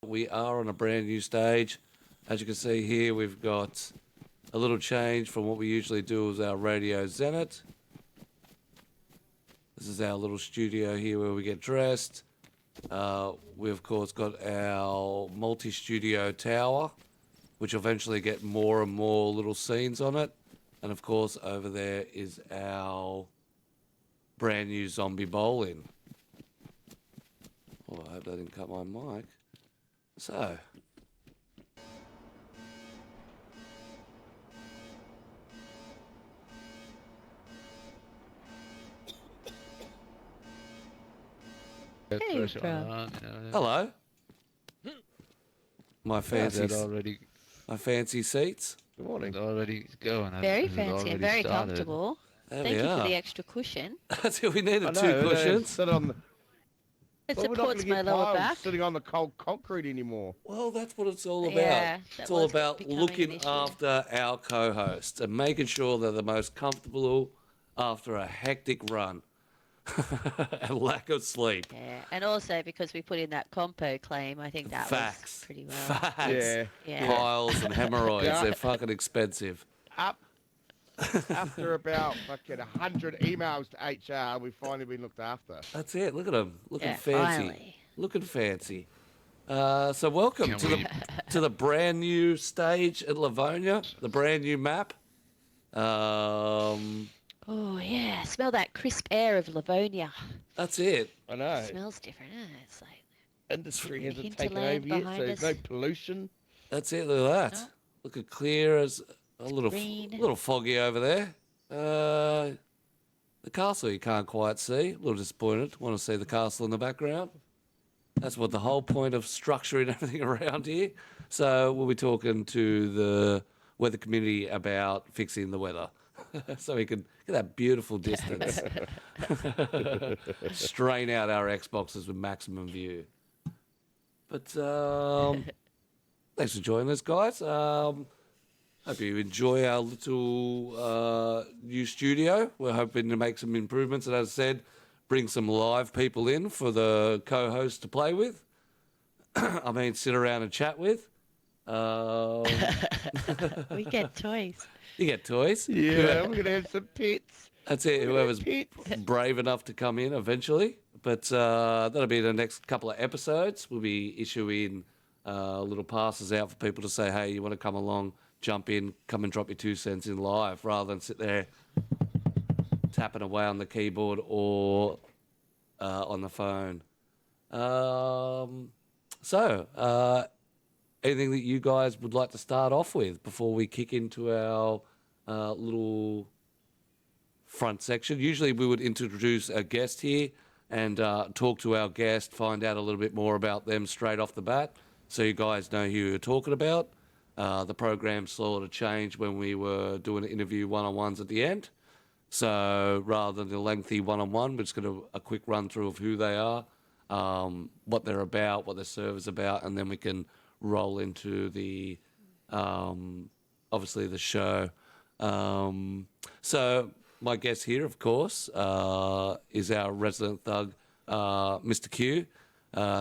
We are on a brand new stage. As you can see here, we've got a little change from what we usually do with our Radio Zenit. This is our little studio here where we get dressed. We, of course, got our multi-studio tower, which will eventually get more and more little scenes on it. And, of course, over there is our brand new zombie bowling. Oh, I hope that didn't cut my mic. So, Hey, bro. hello. My Fancy. fancy, Already, my fancy seats. good morning. Already going. Very Has it fancy already and very started? comfortable. There Thank we you are. for the extra cushion. That's it. We needed I know, two cushions. Sit on the, It well, we're not gonna supports my get lower piles back. sitting on the cold concrete anymore. Well, that's what it's all about. Yeah, It's that all was about becoming an looking issue. after our co-hosts and making sure they're the most comfortable after a hectic run and lack of sleep. Yeah, and also because we put in that compo claim, I think that Facts. was pretty well. Facts. Yeah. Yeah. Piles and hemorrhoids. Yeah. They're fucking expensive. Up after about fucking 100 emails to HR, we've finally been looked after. That's it. Look at them. Looking Yeah, fancy. finally. Looking fancy. So welcome Can to we- the brand new stage at Livonia, the brand new map. Oh yeah, smell that crisp air of Livonia. That's it. I know. Smells different, isn't it? It's like Industry hasn't hinterland taken over yet, behind so there's us. no pollution. That's it. Look at that. No. Looking clear as a little green. foggy over there. The castle you can't quite see. A little disappointed. Want to see the castle in the background. That's what the whole point of structuring everything around here. So we'll be talking to the weather community about fixing the weather. So we can get that beautiful distance. Strain out our Xboxes with maximum view. But thanks for joining us, guys. Hope you enjoy our little new studio. We're hoping to make some improvements, and as I said, bring some live people in for the co-host to play with. I mean, sit around and chat with. we get toys. You get toys. Yeah, we're gonna have some pets. That's it. Whoever's Pets. brave enough to come in eventually. But that'll be the next couple of episodes. We'll be issuing little passes out for people to say, hey, you want to come along, jump in, come and drop your 2 cents in live, rather than sit there tapping away on the keyboard or on the phone. Anything that you guys would like to start off with before we kick into our little front section? Usually we would introduce a guest here and talk to our guest, find out a little bit more about them straight off the bat so you guys know who you're talking about. The program sort of changed when we were doing interview one-on-ones at the end. So rather than the lengthy one-on-one, we're just going to a quick run-through of who they are, what they're about, what their service about, and then we can roll into the, obviously, the show. So my guest here, of course, is our resident thug, Mr. Q.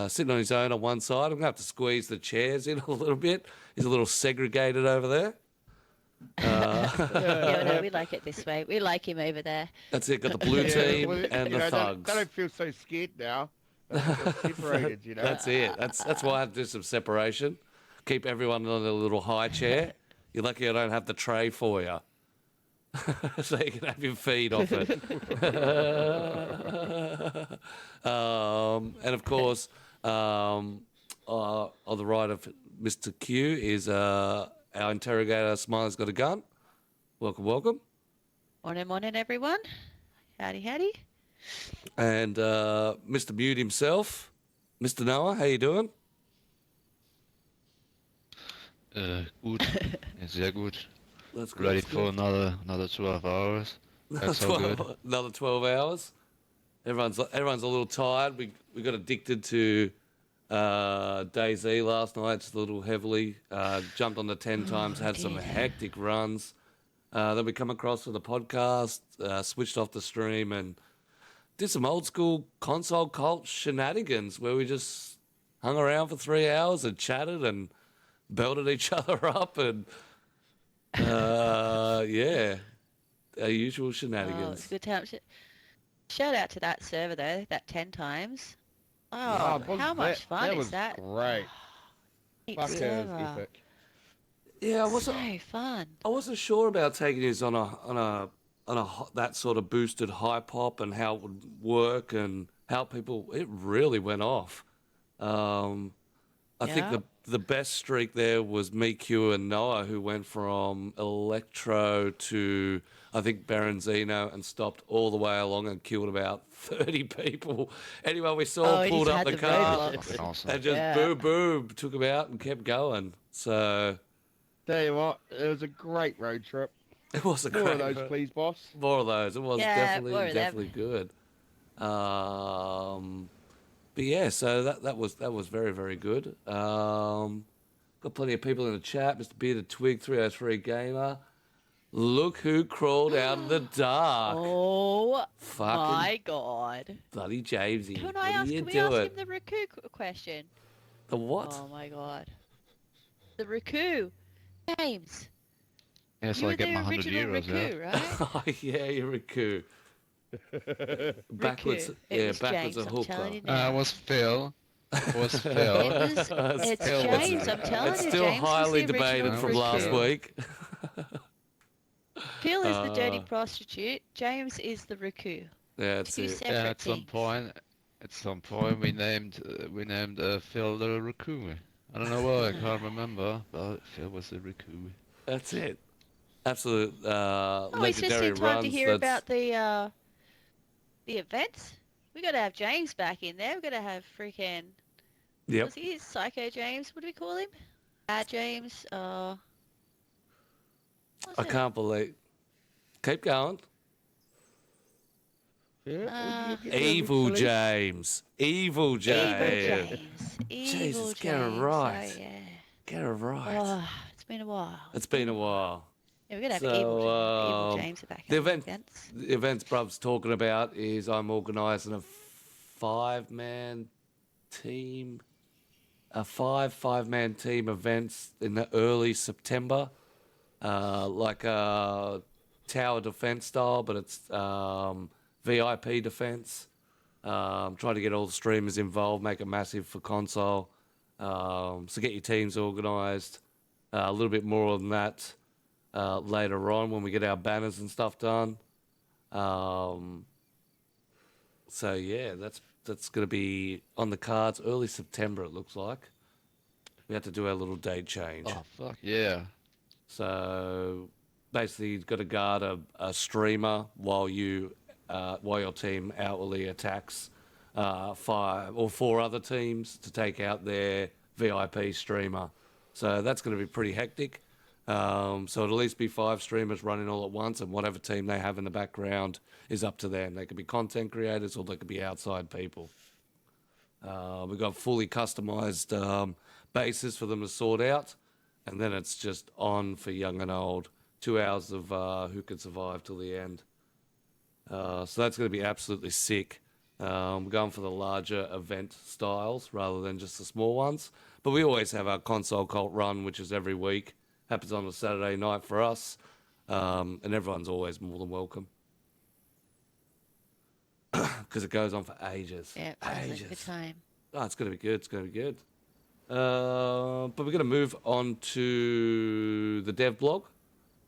Sitting on his own on one side. I'm going to have to squeeze the chairs in a little bit. He's a little segregated over there. Yeah, no, we like it this way. We like him over there. That's it. Got the blue team well, and you the know, thugs. They don't feel so scared now. They're separated, you know. That's it. That's why I have to do some separation. Keep everyone on a little high chair. You're lucky I don't have the tray for you. So you can have your feed off it. And of course, on the right of Mr. Q is our interrogator, SmileysgotaGun. Welcome, welcome. Morning, everyone. Howdy, howdy. And Mr. Mute himself, Mr. Noah, how you doing? Gut. Ja, sehr gut. That's good. Ready that's for good. another 12 hours. That's so good. Another 12 hours. Everyone's a little tired. We got addicted to Dayz last night, just a little heavily. Jumped on the 10 times, had some dear. hectic runs. Then we come across to the podcast, switched off the stream, and did some old school console cult shenanigans where we just hung around for 3 hours and chatted and belted each other up and yeah, our usual Oh, it's shenanigans. a good time. Shout out to that server though, that 10 times. Oh, Oh, how much fun that is was that? great. Great Fuck, it was server. epic. Yeah, So fun. I wasn't sure about taking this on that sort of boosted hype hop and how it would work and how people. It really went off. I think Yeah. the best streak there was me, Q, and Noah, who went from Electro to I think Berenzino and stopped all the way along and killed about 30 people. Anyone we saw Oh, he pulled just up had the the car roadblocks. Fucking awesome. and just Yeah. boom, boom, took them out and kept going. So Tell you what, it was a great road trip. it was a More great of those, please, boss. More of those. It was Yeah, more of them. definitely good. But yeah, so that was very, very good. Got plenty of people in the chat. Mr. Bearded Twig 303 Gamer. Look who crawled out of the dark. Oh Fucking my god. bloody Jamesy. Can What I are ask, you can we doing? ask him the Raku question? The what? Oh my god. The Raku. James. Yeah, so you I were get the my 100 original euros, yeah. Raku, right? Oh, yeah, you're a coup. Backwards, Raku. It yeah, was backwards James, a I'm hooker. telling you now. It was Phil. It was Phil. It's Still James, I'm telling It's you. still James was highly the original debated from Raku. last week. Phil is the dirty Uh, prostitute. James is the Raku. Yeah, that's Two it. separate Yeah, at things. some point we named Phil the Raccoon. I don't know why, I can't remember, but Phil was the Raccoon. That's it. Absolute Oh, it's just legendary in time runs. to hear that's- about the events. We got to have James back in there. We got to have freaking. Yep. Was he Psycho James? What do we call him? Bad James. What's I it? can't believe. Keep going. Yeah, Evil James. Evil Evil James. James. Jesus, Evil get it James. right. Oh, yeah. Get it right. Oh, it's been a while. It's been a while. Yeah, we're gonna have So, Evil James back the at the event- events. The events Bruv's talking about is I'm organising a five-man team events in the early September, like a tower defense style, but it's VIP defense. Trying to get all the streamers involved, make it massive for console. So get your teams organised. A little bit more than that later on when we get our banners and stuff done. So yeah, that's going to be on the cards early September. It looks like we have to do our little date change. Oh, fuck yeah. So basically, you've got to guard a streamer while your team outwardly attacks 5 or 4 other teams to take out their VIP streamer. So that's going to be pretty hectic. So it'll at least be 5 streamers running all at once, and whatever team they have in the background is up to them. They could be content creators or they could be outside people. We've got fully customized bases for them to sort out, and then it's just on for young and old. 2 hours of who can survive till the end. So that's going to be absolutely sick. We're going for the larger event styles rather than just the small ones. But we always have our console cult run, which is every week. Happens on a Saturday night for us. And everyone's always more than welcome. Because it goes on for ages. Yeah, sounds like a ages. good time. Oh, it's going to be good. It's going to be good. But we're going to move on to the dev blog.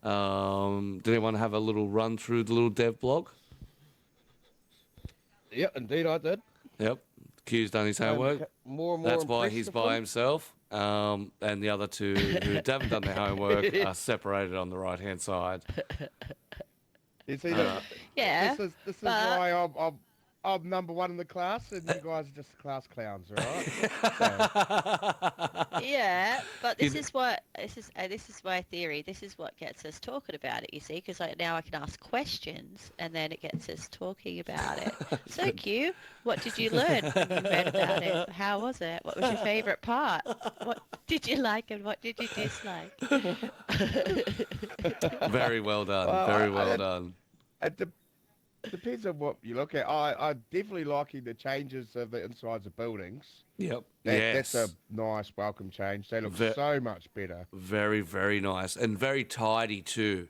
Did anyone have a little run through the little dev blog? Yep, indeed I did. Yep. Q's done his homework. More and more That's why impressed he's with by them. himself. And the other two who haven't done their homework are separated on the right-hand side. You see, that? Yeah. This is but- why I'm number 1 in the class, and you guys are just class clowns, all right? Yeah, but this You- is what this is my theory. This is what gets us talking about it. You see, because now I can ask questions, and then it gets us talking about it. So, Q, what did you learn when you read about it? How was it? What was your favourite part? What did you like, and what did you dislike? Very well done. Well, Very I- well done. At the Depends on what you look at. I definitely liking the changes of the insides of buildings. Yep. That's a Yes. nice welcome change. They look Ve- so much better. Very, very nice and very tidy too.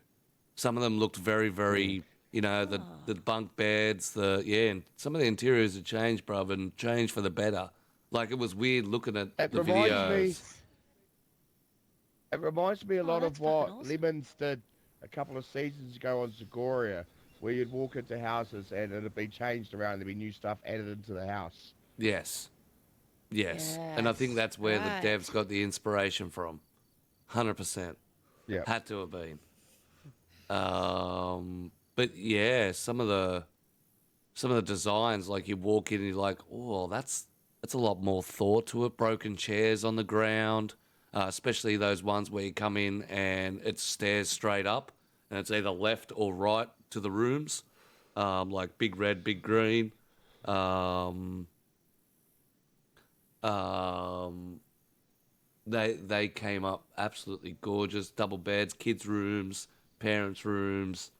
Some of them looked very, Mm. very, the Oh, the bunk beds, and some of the interiors have changed, bruv, and changed for the better. Like it was weird looking at It the reminds me. videos. nice. It reminds me a Oh, lot that's of fucking what awesome. Lemons did a couple of seasons ago on Zagoria, where you'd walk into houses and it'd be changed around. There'd be new stuff added into the house. Yes, yes, and I think Yes, that's where the right. devs got the inspiration from. 100% Yeah. had to have been. But yeah, some of the designs, like you walk in and you're like, oh, that's a lot more thought to it. Broken chairs on the ground, especially those ones where you come in and it stairs straight up, and it's either left or right to the rooms, like big red, big green. Um, um, they came up absolutely gorgeous. Double beds, kids' rooms, parents' rooms.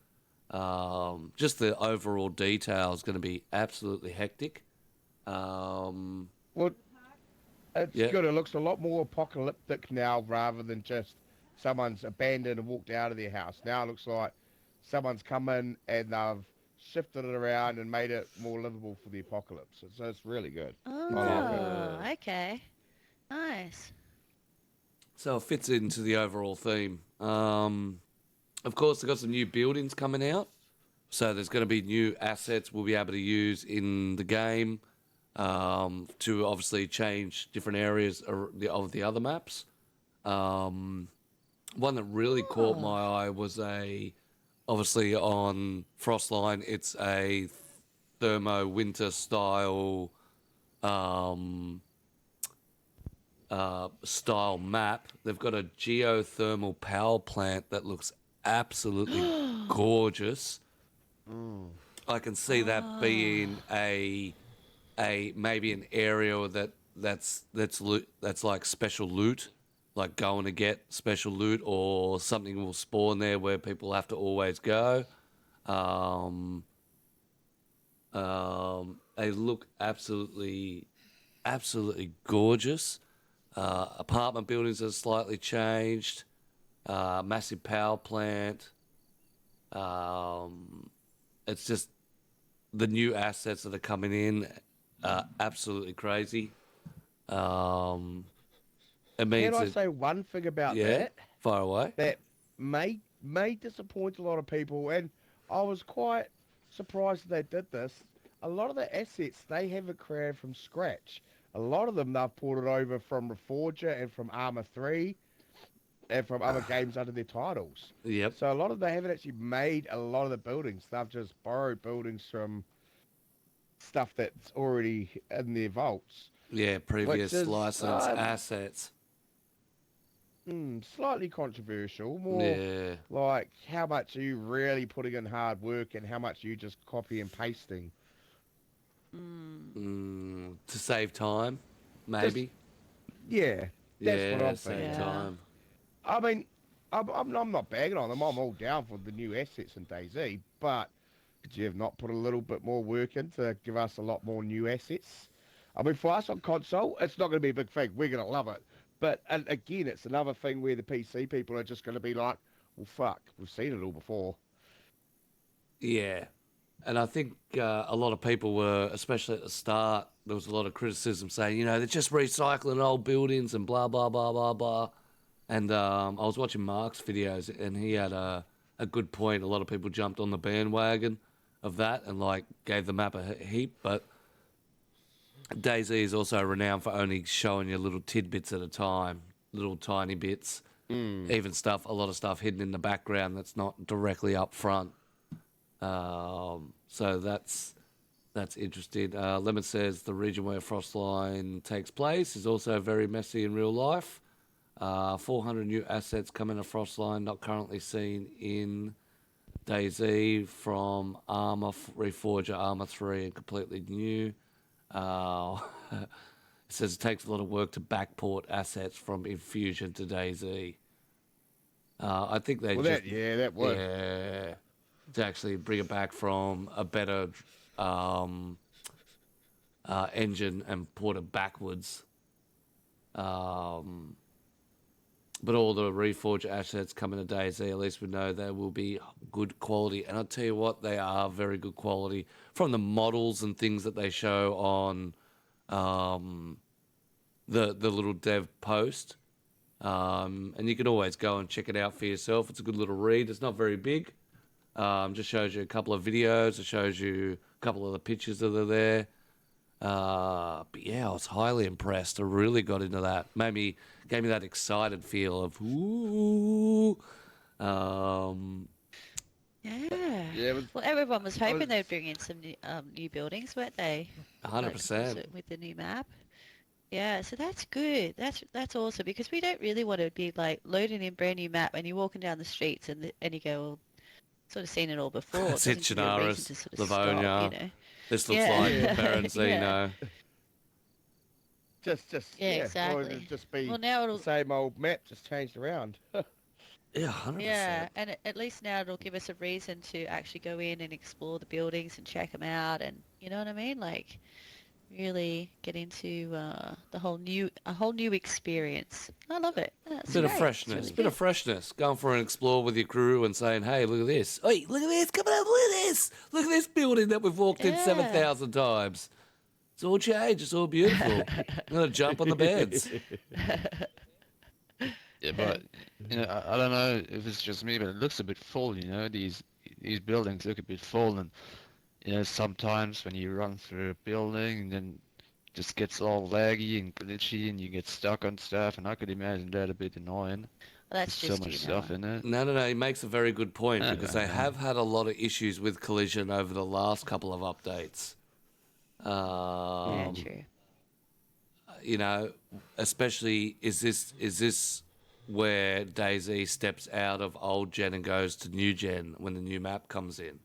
Just the overall detail is going to be absolutely hectic. Um, Well, it's yeah, good. It looks a lot more apocalyptic now rather than just someone's abandoned and walked out of their house. Now it looks like someone's come in and they've shifted it around and made it more livable for the apocalypse. So it's really good. I like it. Oh, okay. Nice. so it fits into the overall theme. Of course, they've got some new buildings coming out. So there's going to be new assets we'll be able to use in the game to obviously change different areas of the other maps. One that really caught Oh, my eye was obviously on Frostline, it's a thermo winter style um, style map. They've got a geothermal power plant that looks absolutely gorgeous. Mm. I can see that oh, being a maybe an area that's like special loot, like going to get special loot, or something will spawn there where people have to always go. Um, they look absolutely gorgeous. Apartment buildings are slightly changed. Massive power plant. Um, it's just the new assets that are coming in are absolutely crazy. Um, it Can means I that, say one thing about yeah, that? far away. That may disappoint a lot of people, and I was quite surprised they did this. A lot of the assets they haven't created from scratch. A lot of them they've ported over from Reforger and from Arma 3 and from other games under their titles. Yep. So a lot of them haven't actually made a lot of the buildings. They've just borrowed buildings from stuff that's already in their vaults, Yeah, which previous is license assets. slightly controversial. More Yeah. like how much are you really putting in hard work and how much are you just copy and pasting. mm. To save time, Just maybe. yeah, that's what Yeah, I'm save thinking. Yeah. time. I mean, I'm not bagging on them. I'm all down for the new assets in DayZ, but could you have not put a little bit more work in to give us a lot more new assets? I mean, for us on console, it's not going to be a big thing. We're going to love it. But and again, it's another thing where the PC people are just going to be like, well, fuck, we've seen it all before. Yeah. And I think a lot of people were, especially at the start, there was a lot of criticism saying, they're just recycling old buildings and blah, blah, blah, blah, blah. And I was watching Mark's videos, and he had a good point. A lot of people jumped on the bandwagon of that and like gave the map a heap. But Dayz is also renowned for only showing you little tidbits at a time, little tiny bits, Mm. even a lot of stuff hidden in the background that's not directly up front. So that's interesting. Lemon says the region where Frostline takes place is also very messy in real life. 400 new assets coming to Frostline, not currently seen in DayZ from Armor, Reforger, Armor 3, and completely new. It says it takes a lot of work to backport assets from Infusion to DayZ. I think they Well, just, that would. yeah, to actually bring it back from a better engine and port it backwards. But all the Reforge assets coming to Dayz, at least we know they will be good quality. And I'll tell you what, they are very good quality from the models and things that they show on the little dev post. And you can always go and check it out for yourself. It's a good little read. It's not very big. Just shows you a couple of videos. It shows you a couple of the pictures that are there. But yeah, I was highly impressed. I really got into that. Gave me that excited feel of ooh. Yeah. Well, everyone was hoping they'd bring in some new buildings, weren't they? 100%. With the new map. Yeah, so that's good. That's awesome because we don't really want to be like loading in brand new map and you're walking down the streets and you go, well, sort of seen it all before. It doesn't give you a reason to sort of Livonia. stop, you know. This looks like Berenzino. Just exactly. Or it'll just be now the same old map, just changed around. Yeah, 100%. Yeah, and at least now it'll give us a reason to actually go in and explore the buildings and check them out, and you know what I mean, like really get into a whole new experience. I love it. That's Bit of great. freshness. It's Bit of freshness. Going for an explore with your crew and saying, hey, look at this. Hey, look at this. Come on, look at this. Look at this building that we've walked in 7,000 times. It's all changed. It's all beautiful. I'm going to jump on the beds. Yeah, but you know, I don't know if it's just me, but it looks a bit full. You know, these buildings look a bit full, and you know, sometimes when you run through a building, and then it just gets all laggy and glitchy, and you get stuck on stuff. And I could imagine that a bit annoying. Well, that's There's just so much stuff in it. No. He makes a very good point because they have had a lot of issues with collision over the last couple of updates. Yeah, true. You know, especially is this where Dayz steps out of old gen and goes to new gen when the new map comes in?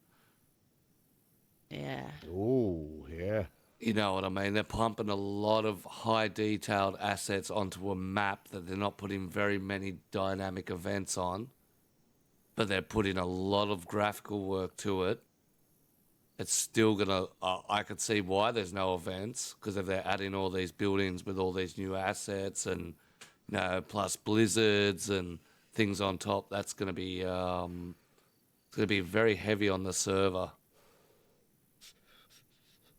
Yeah. Oh, yeah. You know what I mean? They're pumping a lot of high detailed assets onto a map that they're not putting very many dynamic events on, but they're putting a lot of graphical work to it. It's still gonna. I could see why there's no events, because if they're adding all these buildings with all these new assets and plus blizzards and things on top, that's gonna be it's gonna be very heavy on the server.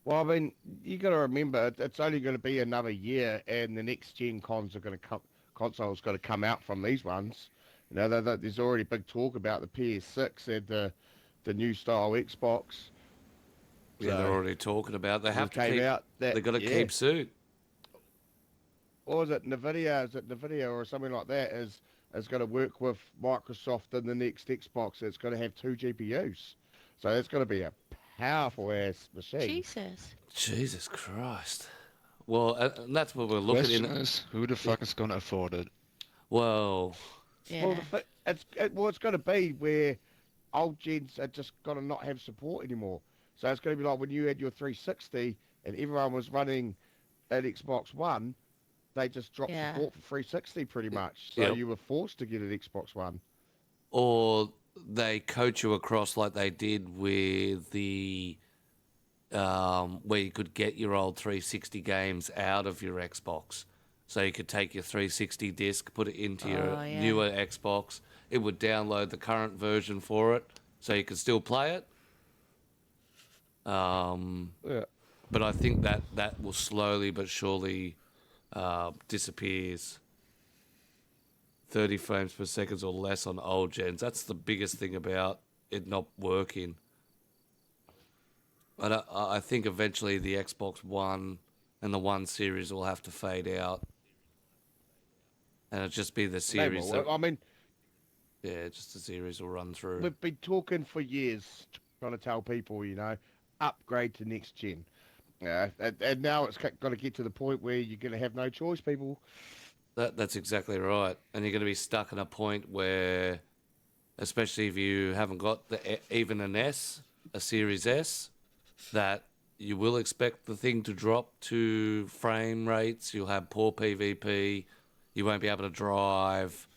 Well, I mean, you got to remember it's only going to be another year, and the next gen consoles going to come out from these ones. You know, there's already big talk about the PS6 and the new style Xbox. Yeah, they're already talking about. They have to keep. They've got to keep suit. Or is it NVIDIA? Is it NVIDIA or something like that? Is going to work with Microsoft in the next Xbox? It's going to have 2 GPUs, so it's going to be a powerful ass machine. Jesus Christ. Well, and that's what we're looking at. Who the fuck is going to afford it? Well, yeah. Well, it's going to be where old gens are just going to not have support anymore. So it's going to be like when you had your 360 and everyone was running an Xbox One, they just dropped support for 360 pretty much. So you were forced to get an Xbox One. Or they coach you across like they did with the where you could get your old 360 games out of your Xbox. So you could take your 360 disc, put it into your newer Xbox. It would download the current version for it, so you could still play it. But I think that will slowly but surely disappears. 30 frames per second or less on old gens. That's the biggest thing about it not working. I think eventually the Xbox One and the One series will have to fade out. And it'll just be the series. Just the series will run through. We've been talking for years, trying to tell people, upgrade to next gen. And now it's got to get to the point where you're going to have no choice, people. That's exactly right. And you're going to be stuck in a point where, especially if you haven't got even an S, a Series S, that you will expect the thing to drop to frame rates. You'll have poor PvP. You won't be able to drive.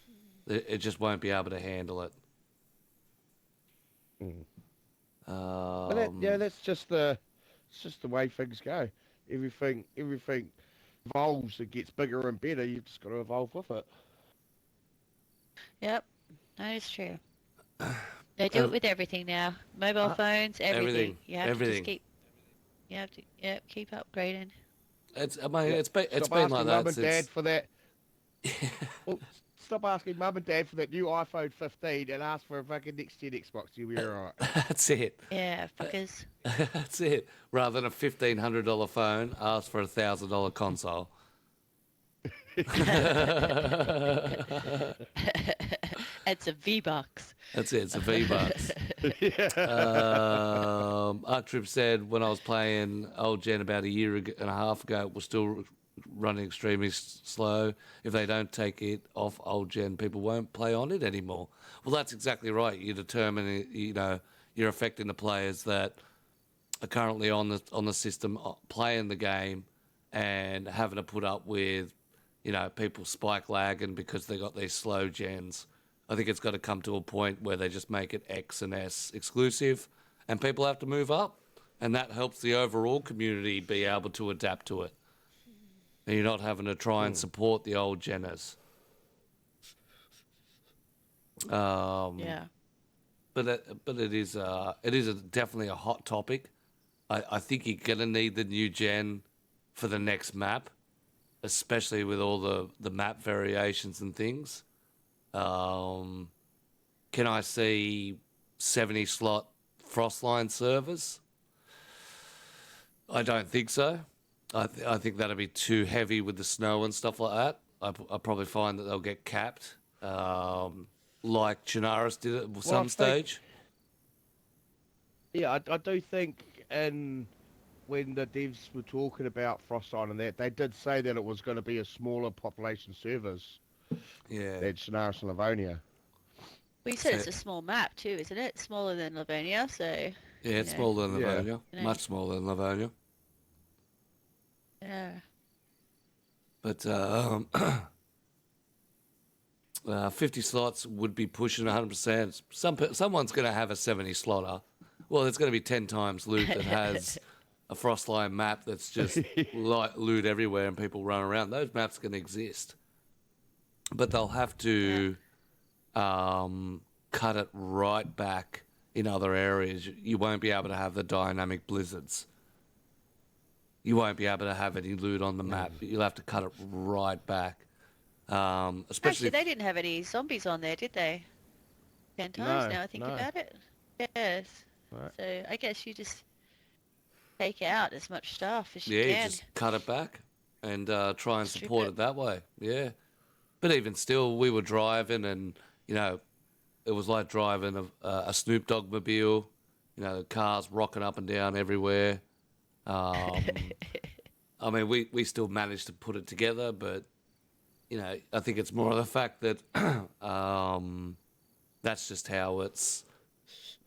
It just won't be able to handle it. But that's just it's just the way things go. Everything evolves. It gets bigger and better. You've just got to evolve with it. Yep, that is true. They do it with everything now. Mobile phones, everything. You have to just keep. You have to keep upgrading. It's been Stop like asking that mum and since. dad for that. Well, stop asking mum and dad for that new iPhone 15 and ask for a fucking next gen Xbox. You'll be alright. That's it. Yeah, fuckers. That's it. Rather than a $1,500 phone, ask for a $1,000 console. It's a V-Bucks. That's it. It's a V-Bucks. Arctrip said when I was playing old gen about a year and a half ago, it was still running extremely slow. If they don't take it off old gen, people won't play on it anymore. Well, that's exactly right. You determine, you're affecting the players that are currently on the system playing the game and having to put up with, people spike lagging because they got these slow gens. I think it's got to come to a point where they just make it X and S exclusive and people have to move up. And that helps the overall community be able to adapt to it. And you're not having to try and support the old geners. Yeah. But it is definitely a hot topic. I think you're going to need the new gen for the next map, especially with all the map variations and things. Can I see 70 slot Frostline servers? I don't think so. I think that'd be too heavy with the snow and stuff like that. I probably find that they'll get capped, like Chinaris did at some stage. Yeah, I do think, and when the devs were talking about Frostline and that, they did say that it was going to be a smaller population servers. Yeah. Than Chinaris and Livonia. Well, you said it's a small map too, isn't it? Smaller than Livonia, so... Yeah, it's smaller than Livonia. Yeah. Much smaller than Livonia. Yeah. But 50 slots would be pushing 100%. Someone's going to have a 70 slotter. Well, there's going to be 10 times loot that has a Frostline map that's just loot everywhere and people run around. Those maps are going to exist. But they'll have to cut it right back in other areas. You won't be able to have the dynamic blizzards. You won't be able to have any loot on the map. You'll have to cut it right back. Especially Actually, they didn't have any zombies on there, did they? 10 times now I think about it. Yes. Right. So I guess you just take out as much stuff as you can. Yeah, just cut it back and try and support it that way. Yeah. But even still, we were driving and, it was like driving a Snoop Dogg mobile, the cars rocking up and down everywhere. I mean, we still managed to put it together, but, I think it's more of the fact that that's just how it's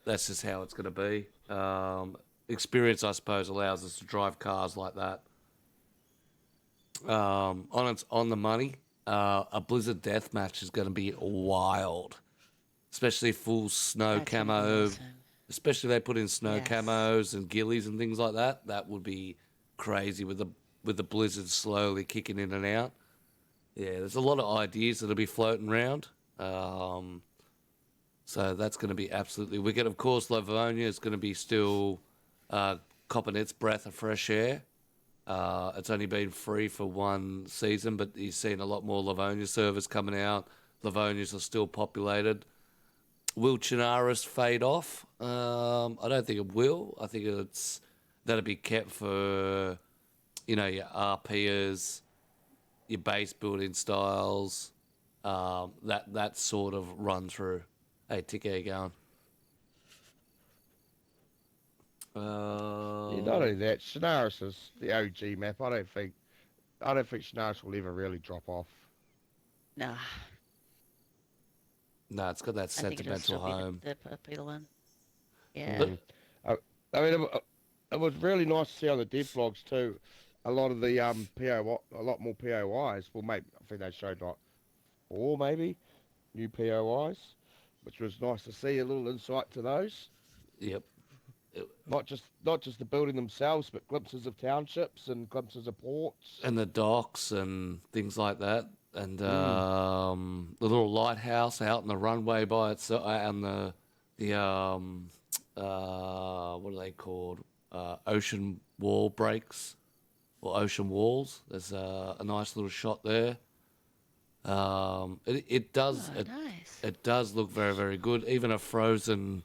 going to be. Experience, I suppose, allows us to drive cars like that. On the money. A Blizzard deathmatch is going to be wild, especially full snow camo. Awesome. Especially they put in snow camos and ghillies and things like that. That would be crazy with the Blizzard slowly kicking in and out. Yeah, there's a lot of ideas that'll be floating around. So that's going to be absolutely wicked. Of course, Livonia is going to be still copping its breath of fresh air. It's only been free for one season, but you've seen a lot more Livonia servers coming out. Livonias are still populated. Will Chinaris fade off? I don't think it will. I think that'll be kept for, your RPers, your base building styles, that sort of run through. Hey, Tick, how you going? Not only that, Chinaris is the OG map. I don't think Chinaris will ever really drop off. Nah. No, it's got that sentimental home. The popular one. Yeah. I mean, it was really nice to see on the dev vlogs too. A lot of the a lot more POIs. Well, maybe I think they showed like 4 maybe new POIs, which was nice to see. A little insight to those. Yep. Not just the building themselves, but glimpses of townships and glimpses of ports. and the docks and things like that, and the little lighthouse out in the runway by itself, and the what are they called? Ocean wall breaks or ocean walls. There's a nice little shot there. It does Nice. it does look very, very good. Even a frozen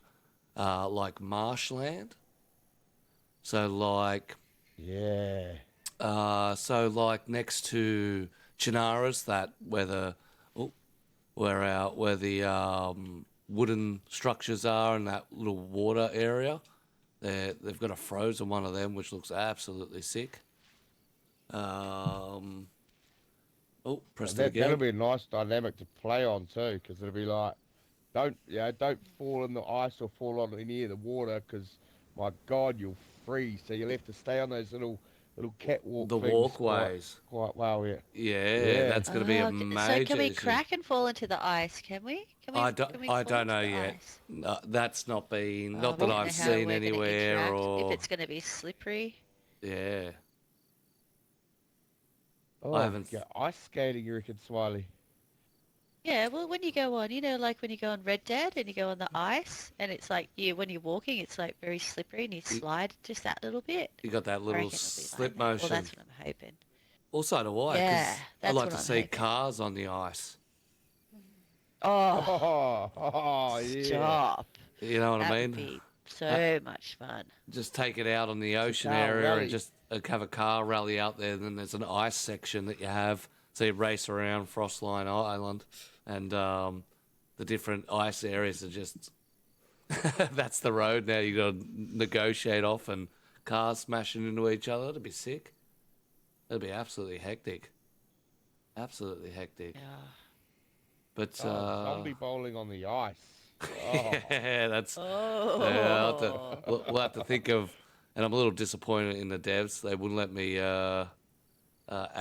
like marshland. So like Yeah. so like next to Chinaras, that where the wooden structures are in that little water area. They've got a frozen one of them, which looks absolutely sick. Press it That'll again. be a nice dynamic to play on too, because it'll be like, don't fall in the ice or fall on any of the water, because my God, you'll freeze. So you'll have to stay on those little catwalk The things walkways. quite well. Yeah. Yeah, that's going to be a Oh, major so can we issue. crack and fall into the ice? Can we? I Can we I fall don't into know the yet. ice? No, that's not been, Oh, not we that don't I've know how seen we're gonna anywhere, interact, or if it's going to be slippery. yeah. Oh, haven't- yeah, ice skating, you reckon, Smiley? Yeah, well, when you go on, like when you go on Red Dead and you go on the ice, and it's like when you're walking, it's like very slippery, and you slide just that little bit. You got that I little reckon it'll be slip like that. motion. Well, that's what I'm hoping. Also do I, 'cause Yeah, I that's like what to I'm see hoping. cars on the ice. Oh, Oh, yeah. stop! You know what That I would mean? be so much fun. Just take it out on the ocean car area rally. and just have a car rally out there. Then there's an ice section that you have. So you race around Frostline Island, and the different ice areas are just that's the road now. You got to negotiate off, and cars smashing into each other. That'd be sick. That'd be absolutely hectic. Absolutely hectic. Yeah. But Zombie bowling on the ice. Oh. yeah, that's. Oh. Yeah, we'll have to think of, and I'm a little disappointed in the devs. They wouldn't let me add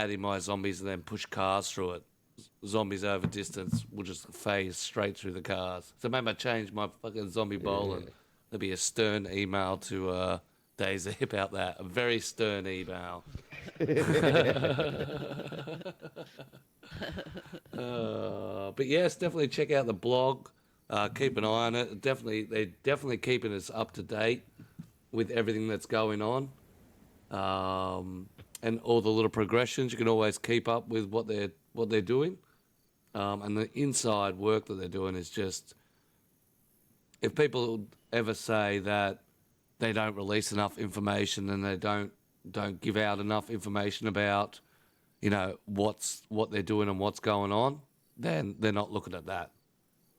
in my zombies and then push cars through it. Zombies over distance will just phase straight through the cars. So maybe I change my fucking zombie bowling. There'll be a stern email to Dayz about that. A very stern email. But yes, definitely check out the blog. Keep an eye on it. They're definitely keeping us up to date with everything that's going on, and all the little progressions. You can always keep up with what they're doing, and the inside work that they're doing is just. If people ever say that they don't release enough information and they don't give out enough information about, what they're doing and what's going on, then they're not looking at that.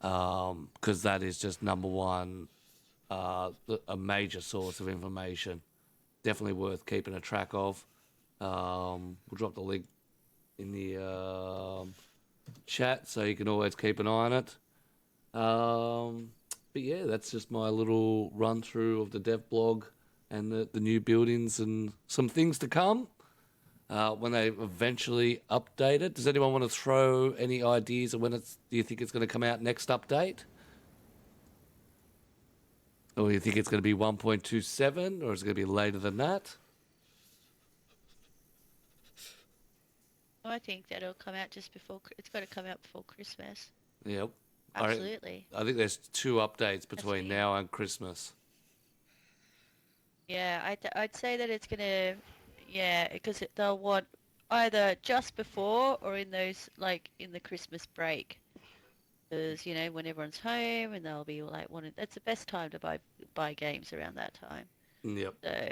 Because that is just number one, a major source of information. Definitely worth keeping a track of. We'll drop the link in the chat so you can always keep an eye on it. But yeah, that's just my little run through of the dev blog and the new buildings and some things to come. When they eventually update it. Does anyone want to throw any ideas of do you think it's going to come out next update? Or do you think it's going to be 1.27, or is it going to be later than that? I think that it'll come out just before. It's got to come out before Christmas. Yep. Absolutely. I think there's 2 updates between me. now and Christmas. Yeah, I'd say that it's gonna. Yeah, because they'll want either just before or in those in the Christmas break. Because when everyone's home and they'll be that's the best time to buy games around that time. Yep. So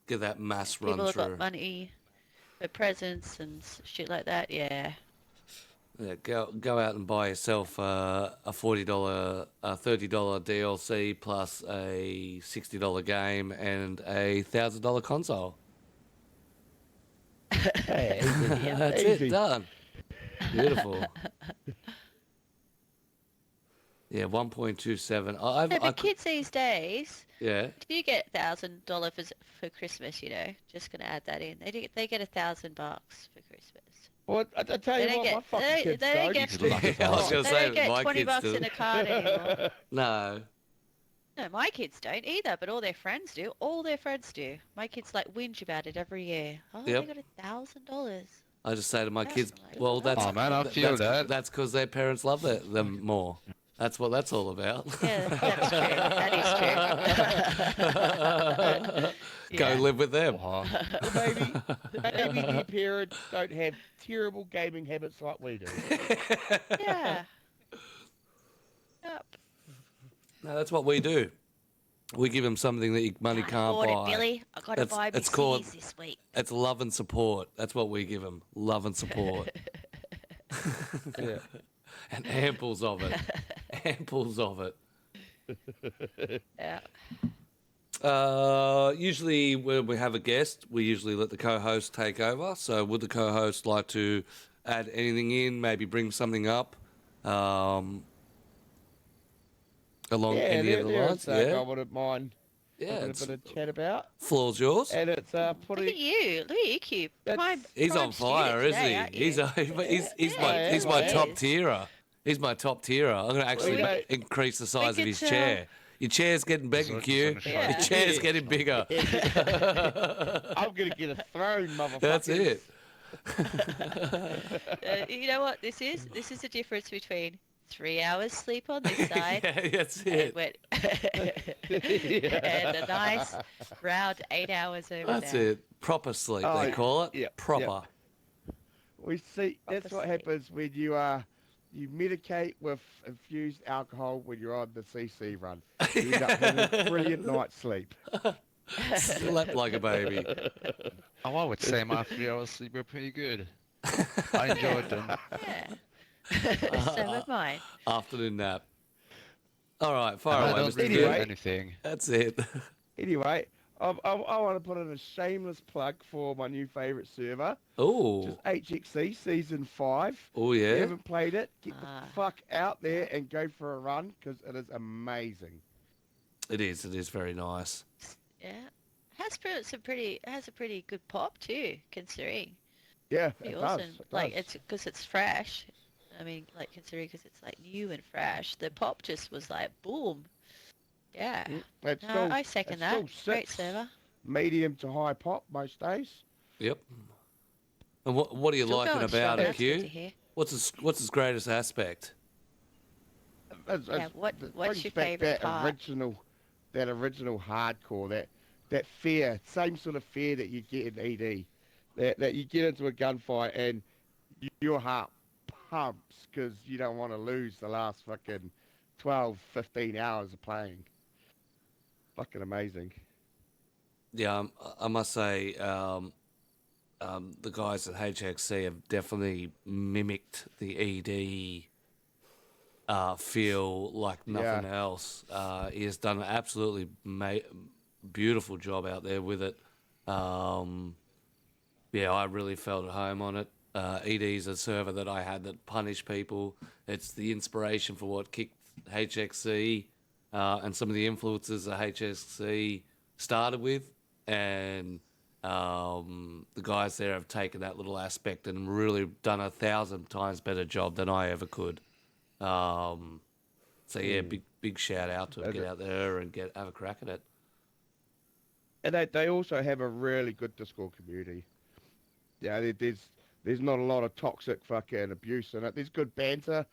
Get that mass run people have through. got money for presents and shit like that. Yeah. Yeah, go out and buy yourself a $40, $30 DLC plus a $60 game and a $1,000 console. Hey, Yeah. That's Easy. it, done. Beautiful. Yeah, 1.27. No, but kids these days, yeah. if you get $1,000 for Christmas, just gonna add that in. They get $1,000 for Christmas. Well, I tell They you don't what, get. my fucking They kids don't don't. get. Good luck. I was gonna They say, don't get my kids $20 do. in a card anymore. No. No, my kids don't either, but all their friends do. All their friends do. My kids like whinge about it every year. Oh, Yep. they got $1,000. I just say to my That's kids, like, well, that's Oh, man, I feel that. that's because their parents love them more. That's what that's all about. Yeah, that's true. That is true. Go Yeah. live with them. Oh, Maybe your parents don't have terrible gaming habits like we do. Yeah. Yep. No, that's what we do. We give them something that your money can't Bought buy. it, Billy. I got to It's- buy me it's called- CDs this week. It's love and support. That's what we give them. Love and support. Yeah. And amples of it. Amples of it. Yeah. Usually when we have a guest, we usually let the co-host take over. So would the co-host like to add anything in, maybe bring something up along any of the lines? I Yeah, wouldn't mind yeah. having a It's, bit of chat about. floor's yours. And it's Look at putting... you. Look at you, Cube. That's- He's prime on fire, student isn't today, he? aren't you? He's I my am, he's my I top am. tierer. He's my top tierer. I'm going to actually you know, increase the size of could his tell. chair. Your chair's getting bigger, So- Q. so- Yeah. Your chair's Yeah. getting bigger. I'm going to get a throne, motherfucker. That's it. You know what this is? This is the difference between 3 hours sleep on this side Yeah, that's and, it. and a nice round 8 hours over That's there. it. Proper sleep, Oh, they call it. yep, Proper. We see, that's what Opposite. happens when you medicate with infused alcohol when you're on the CC run. You end up having a brilliant night's sleep. Slept like a baby. oh, I would say my 3 hours sleep were pretty good. I enjoyed them. Yeah. So would mine. Afternoon nap. All right, far I away, don't Mr. really Q. do Anyway. anything. That's it. Anyway, I want to put in a shameless plug for my new favourite server, which Oh, is HXC Season 5. oh If you yeah. haven't played it, get Ah. the fuck out there and go for a run because it is amazing. It is. It is very nice. Yeah. Has a pretty good pop too, considering. Yeah, Pretty it awesome. does. It Like does. it's because it's fresh. I mean, like considering because it's like new and fresh. The pop just was like boom. Yeah. It's No, still, I second it's that. still Great six. server. Medium to high pop most days. Yep. And what are you Still liking going about strong, it, that's good to Q? hear. What's its greatest aspect? Yeah, what- it what's brings your back favourite that part? original hardcore, that fear, same sort of fear that you get in ED, that you get into a gunfight and your heart pumps because you don't want to lose the last fucking 12, 15 hours of playing. Fucking amazing. Yeah, I must say, the guys at HXC have definitely mimicked the ED feel like nothing else. He has done an absolutely beautiful job out there with it. Yeah, I really felt at home on it. ED is a server that I had that punished people. It's the inspiration for what kicked HXC and some of the influences that HXC started with. And the guys there have taken that little aspect and really done 1,000 times better job than I ever could. So yeah, big shout out to them. Get out there and have a crack at it. And they also have a really good Discord community. Yeah, there's not a lot of toxic fucking abuse in it. There's good banter,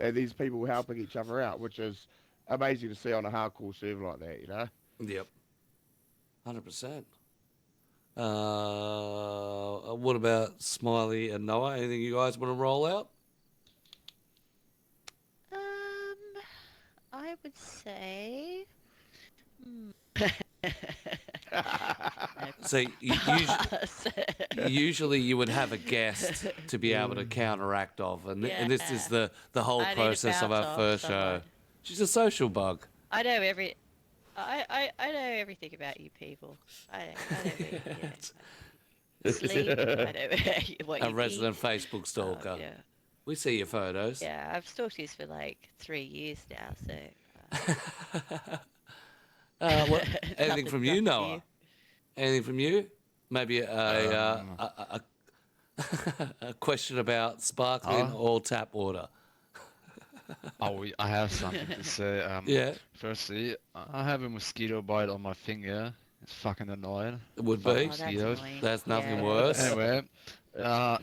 and there's people helping each other out, which is amazing to see on a hardcore server like that, you know? Yep. 100%. What about Smiley and Noah? Anything you guys want to roll out? I would say. See, usually you would have a guest to be able to counteract of, and this is the whole I need to process of bounce our off first show. someone. She's a social bug. I know I know everything about you people. I know sleep. I know what you A resident eat. Facebook stalker. Yeah. We see your photos. Yeah, I've stalked you for like 3 years now, so. Anything Nothing- from you, nothing Noah? new. Anything from you? Maybe a question about sparkling or tap water. I have something to say. Yeah, Firstly, I have a mosquito bite on my finger. It's fucking annoying. it would Fuck be. Oh, that's mosquitoes. annoying. That's nothing Yeah. worse. Anyway, uh,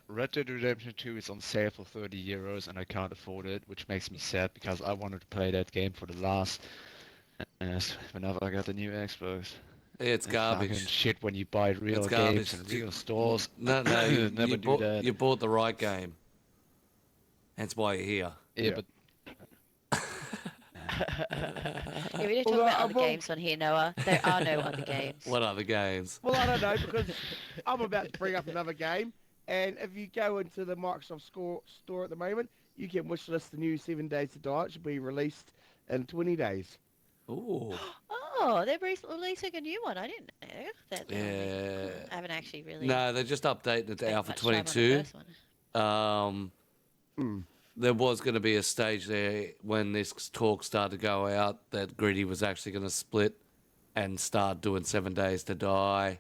Red Dead Redemption 2 is on sale for €30 and I can't afford it, which makes me sad because I wanted to play that game for the last whenever I got the new Xbox. It's It's fucking garbage. shit when you buy real It's games garbage. in real stores. No, no, Never do that. you bought the right game. That's why you're here. Yeah, but Yeah, we don't talk Although about I other will- games on here, Noah. There are no other games. What other games? Well, I don't know, because I'm about to bring up another game, and if you go into the Microsoft store at the moment, you can wishlist the new 7 Days to Die. It should be released in 20 days. Ooh. Oh, they're releasing a new one. I didn't know that. Yeah. I haven't actually really. No, they're just updating it to spent Alpha much time on the 22. first one. There was going to be a stage there when this talk started to go out that Gritty was actually going to split and start doing 7 Days to Die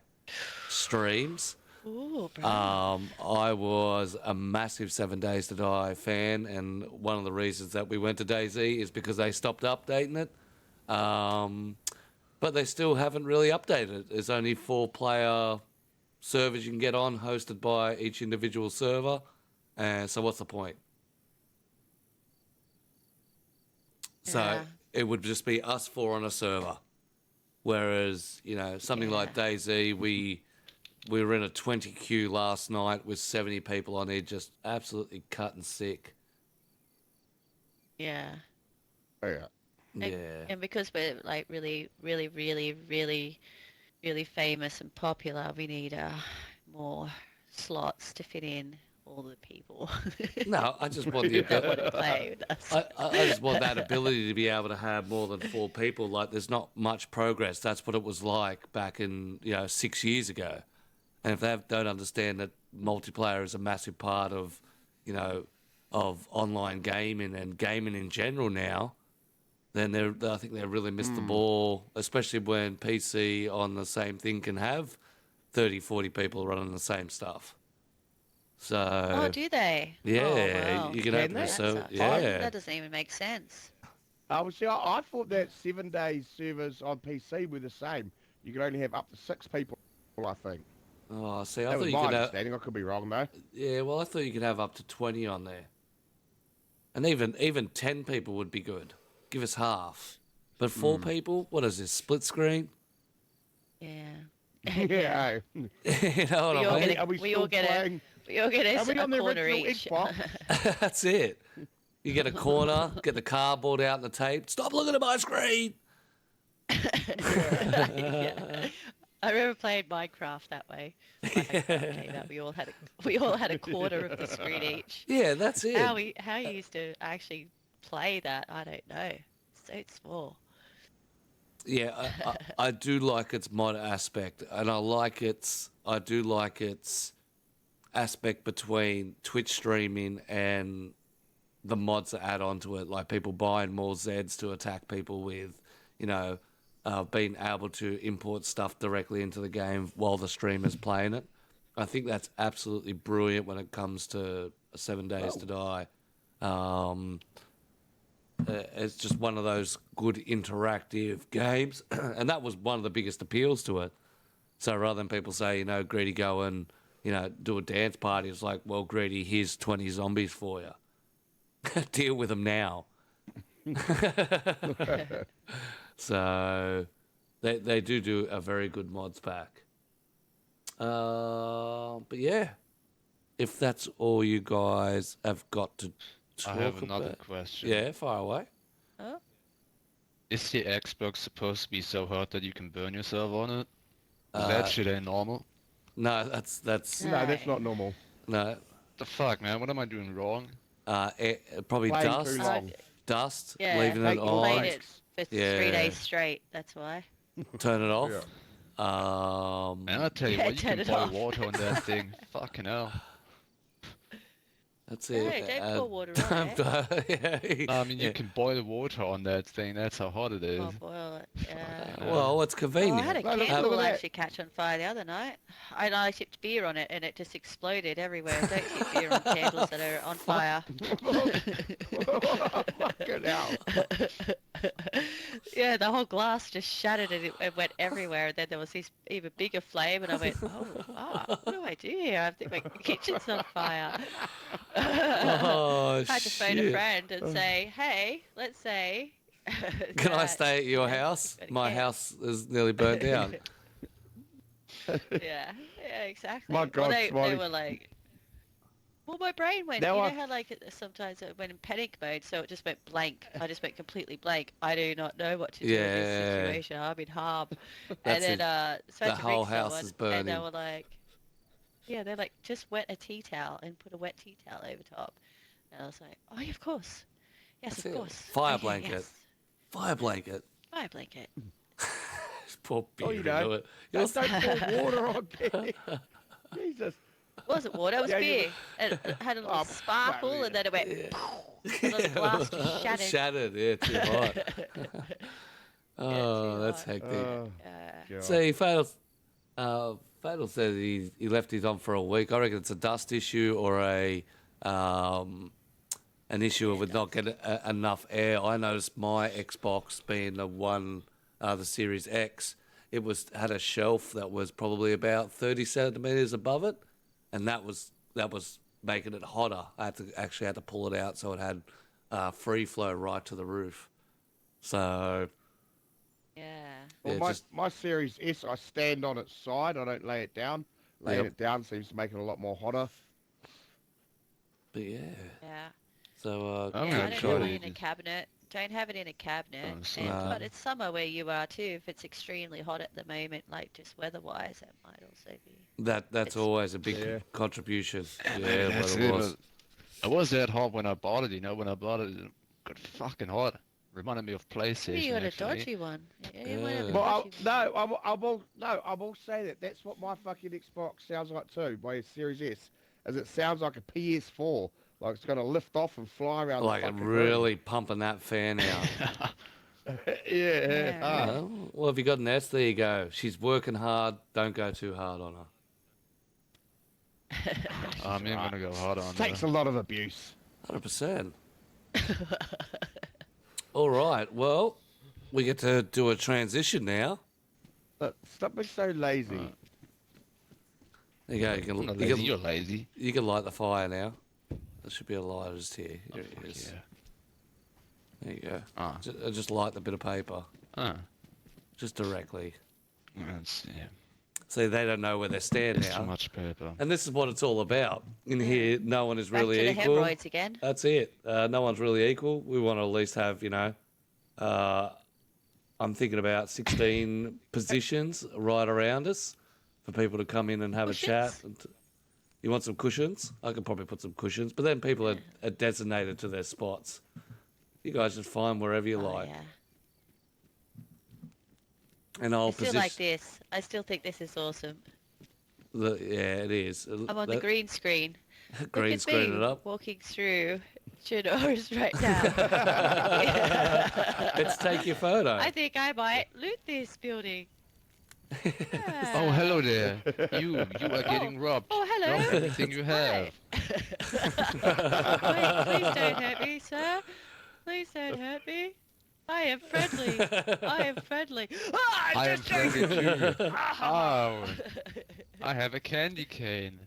streams. Ooh, bro. I was a massive 7 Days to Die fan, and one of the reasons that we went to Dayz is because they stopped updating it. But they still haven't really updated it. There's only 4-player servers you can get on, hosted by each individual server. So what's the point? So Yeah. it would just be us 4 on a server. Whereas, something like Dayz, we were in a 20 queue last night with 70 people on it, just absolutely cutting sick. Yeah. Oh, yeah. Yeah. And because we're like really, really, really, really, really famous and popular, we need more slots to fit in all the people No, I just want the that want ability. to play with us. I just want that ability to be able to have more than 4 people. Like, there's not much progress. That's what it was like back in 6 years ago. And if they don't understand that multiplayer is a massive part of of online gaming and gaming in general now, then I think they really missed the ball, especially when PC on the same thing can have 30, 40 people running the same stuff. So Oh, do they? yeah, Oh, wow. you can Can open they? a That server. sucks. Yeah, That doesn't even make sense. I thought that 7 Days servers on PC were the same. You could only have up to 6 people, I think. Oh, see, I That thought was you my could have. understanding. I could be wrong, though. Yeah, well, I thought you could have up to 20 on there, and even 10 people would be good. Give us half, but 4 people. What is this? Split screen? Yeah. Yeah. You know what We all I mean? get Are we we still all get playing? We all get Are we a on the corner original each. Xbox? That's it. You get a corner, get the cardboard out and the tape. Stop looking at my screen. Yeah. I remember playing Minecraft that way. When Minecraft came out, we all had a quarter of the screen each. Yeah, that's it. How you used to actually play that, I don't know. So small. Yeah, I do like its mod aspect, and I do like its aspect between Twitch streaming and the mods that add on to it, like people buying more Zeds to attack people with, being able to import stuff directly into the game while the streamer's playing it. I think that's absolutely brilliant when it comes to 7 Days to Die. It's just one of those good interactive games, and that was one of the biggest appeals to it. So rather than people say, Greedy, go and, do a dance party, it's like, well, Greedy, here's 20 zombies for you. Deal with them now. So they do a very good mods pack. But yeah, if that's all you guys have got to I talk have another about. question. Yeah, fire away. Oh, Is the Xbox supposed to be so hot that you can burn yourself on it? That shit ain't normal. No, that's No, that's not normal. no. The fuck, man? What am I doing wrong? Probably Playing dust. too long. Dust. yeah. Leaving Take it your on. Played breaks. it for Yeah. 3 days straight. That's why. Turn it off. Yeah. Man, I tell you Yeah, what, you turn can it boil off. water on that thing. Fucking hell. That's No, it. don't pour water on it. Yeah. I mean, you can boil water on that thing. That's how hot it is. Oh, boil it. Yeah. Well, it's Oh, I convenient. had a No, look candle at that. actually catch on fire the other night. I tipped beer on it and it just exploded everywhere. Don't tip beer on candles that are on fire. Fucking hell. Yeah, the whole glass just shattered and it went everywhere. And then there was this even bigger flame and I went, what do I do here? I think my kitchen's on fire. Oh, I had to phone a shit. friend and say, hey, let's say... Can I that, stay at your you know, house? got a My cat. house is nearly burnt down. Yeah, exactly. My Well, God, they Smiley. were like... Well, my brain went, Now you know I- how like sometimes it went in panic mode, so it just went blank. I just went completely blank. I do not know what to do in Yeah. this situation. I'm in harm. That's And then spoke The to ring whole house someone, is and they burning. were like, yeah, they're like, just wet a tea towel and put a wet tea towel over top. And I was like, oh, yeah, of course. Yes, That's of it. course. Fire Okay, blanket. yes. Fire blanket. Fire blanket. Pour beer Oh, you into don't. it. Don't pour water on there. Jesus. It wasn't water, it was Yeah, you- beer. And it had a little Oh, sparkle, well, and then it went, and the glass just shattered. Shattered, yeah, too hot. Oh, too that's hot. hectic. Yeah. See, Fatal says he left his on for a week. I reckon it's a dust issue or an issue with not getting enough air. I noticed my Xbox being the Series X, had a shelf that was probably about 30 centimeters above it, and that was making it hotter. I had to pull it out so it had free flow right to the roof. So Yeah. Well, yeah, my Series S, I stand on its side. I don't lay it down. Laying Yep. it down seems to make it a lot more hotter. but yeah. Yeah. So I'm Yeah, gonna I don't try have to it in a use- cabinet. Don't have it in a cabinet. Oh, so- And, but it's summer where you are too. If it's extremely hot at the moment, like just weather-wise, that might also be. that's It's- always a big Yeah. contribution. Yeah, Yeah, that's what it it. was. It was that hot when I bought it, you know, when I bought it got fucking hot. Reminded me of PlayStation, Maybe you got a actually. dodgy one. Yeah, you might have a Yeah. Well, dodgy one. I will say that that's what my fucking Xbox sounds like too. My Series S, as it sounds like a PS4, like it's gonna lift off and fly around. Like the I'm fucking really pumping that fan out. room. Yeah. Yeah. Well, if you got an S, there you go. She's working hard. Don't go too hard on her. I'm even gonna go hard on Takes her. a lot of abuse. 100%. All right. Well, we get to do a transition now. But stop being so lazy. There you go. I'm not lazy, you're lazy. You can light the fire now. There should be a lighter just here. Here it is. Yeah. There you go. Ah. Just light the bit of paper. Ah. Just directly. That's, yeah. See, they don't know where they stand It's too now. much paper. And this is what it's all about. In here, no one is Back really to the equal. hemorrhoids again. That's it. No one's really equal. We want to at least have, I'm thinking about 16 positions right around us for people to come in and have a chat. Cushions? You want some cushions? I could probably put some cushions, but then people are designated to their spots. You guys just find wherever you Oh, like. yeah. And I I'll still like this. I still think this is awesome. Yeah, it is. I'm on the green screen. Look green at screen me it up. walking through Chino's right now. Let's take your photo. I think I might loot this building. Yeah. Oh, hello there. You are getting robbed. Oh, hello. Drop everything you have. Please don't hurt me, sir. Please don't hurt me. I am friendly. I am friendly. Ah, I am just friendly too. Oh, I have a candy cane.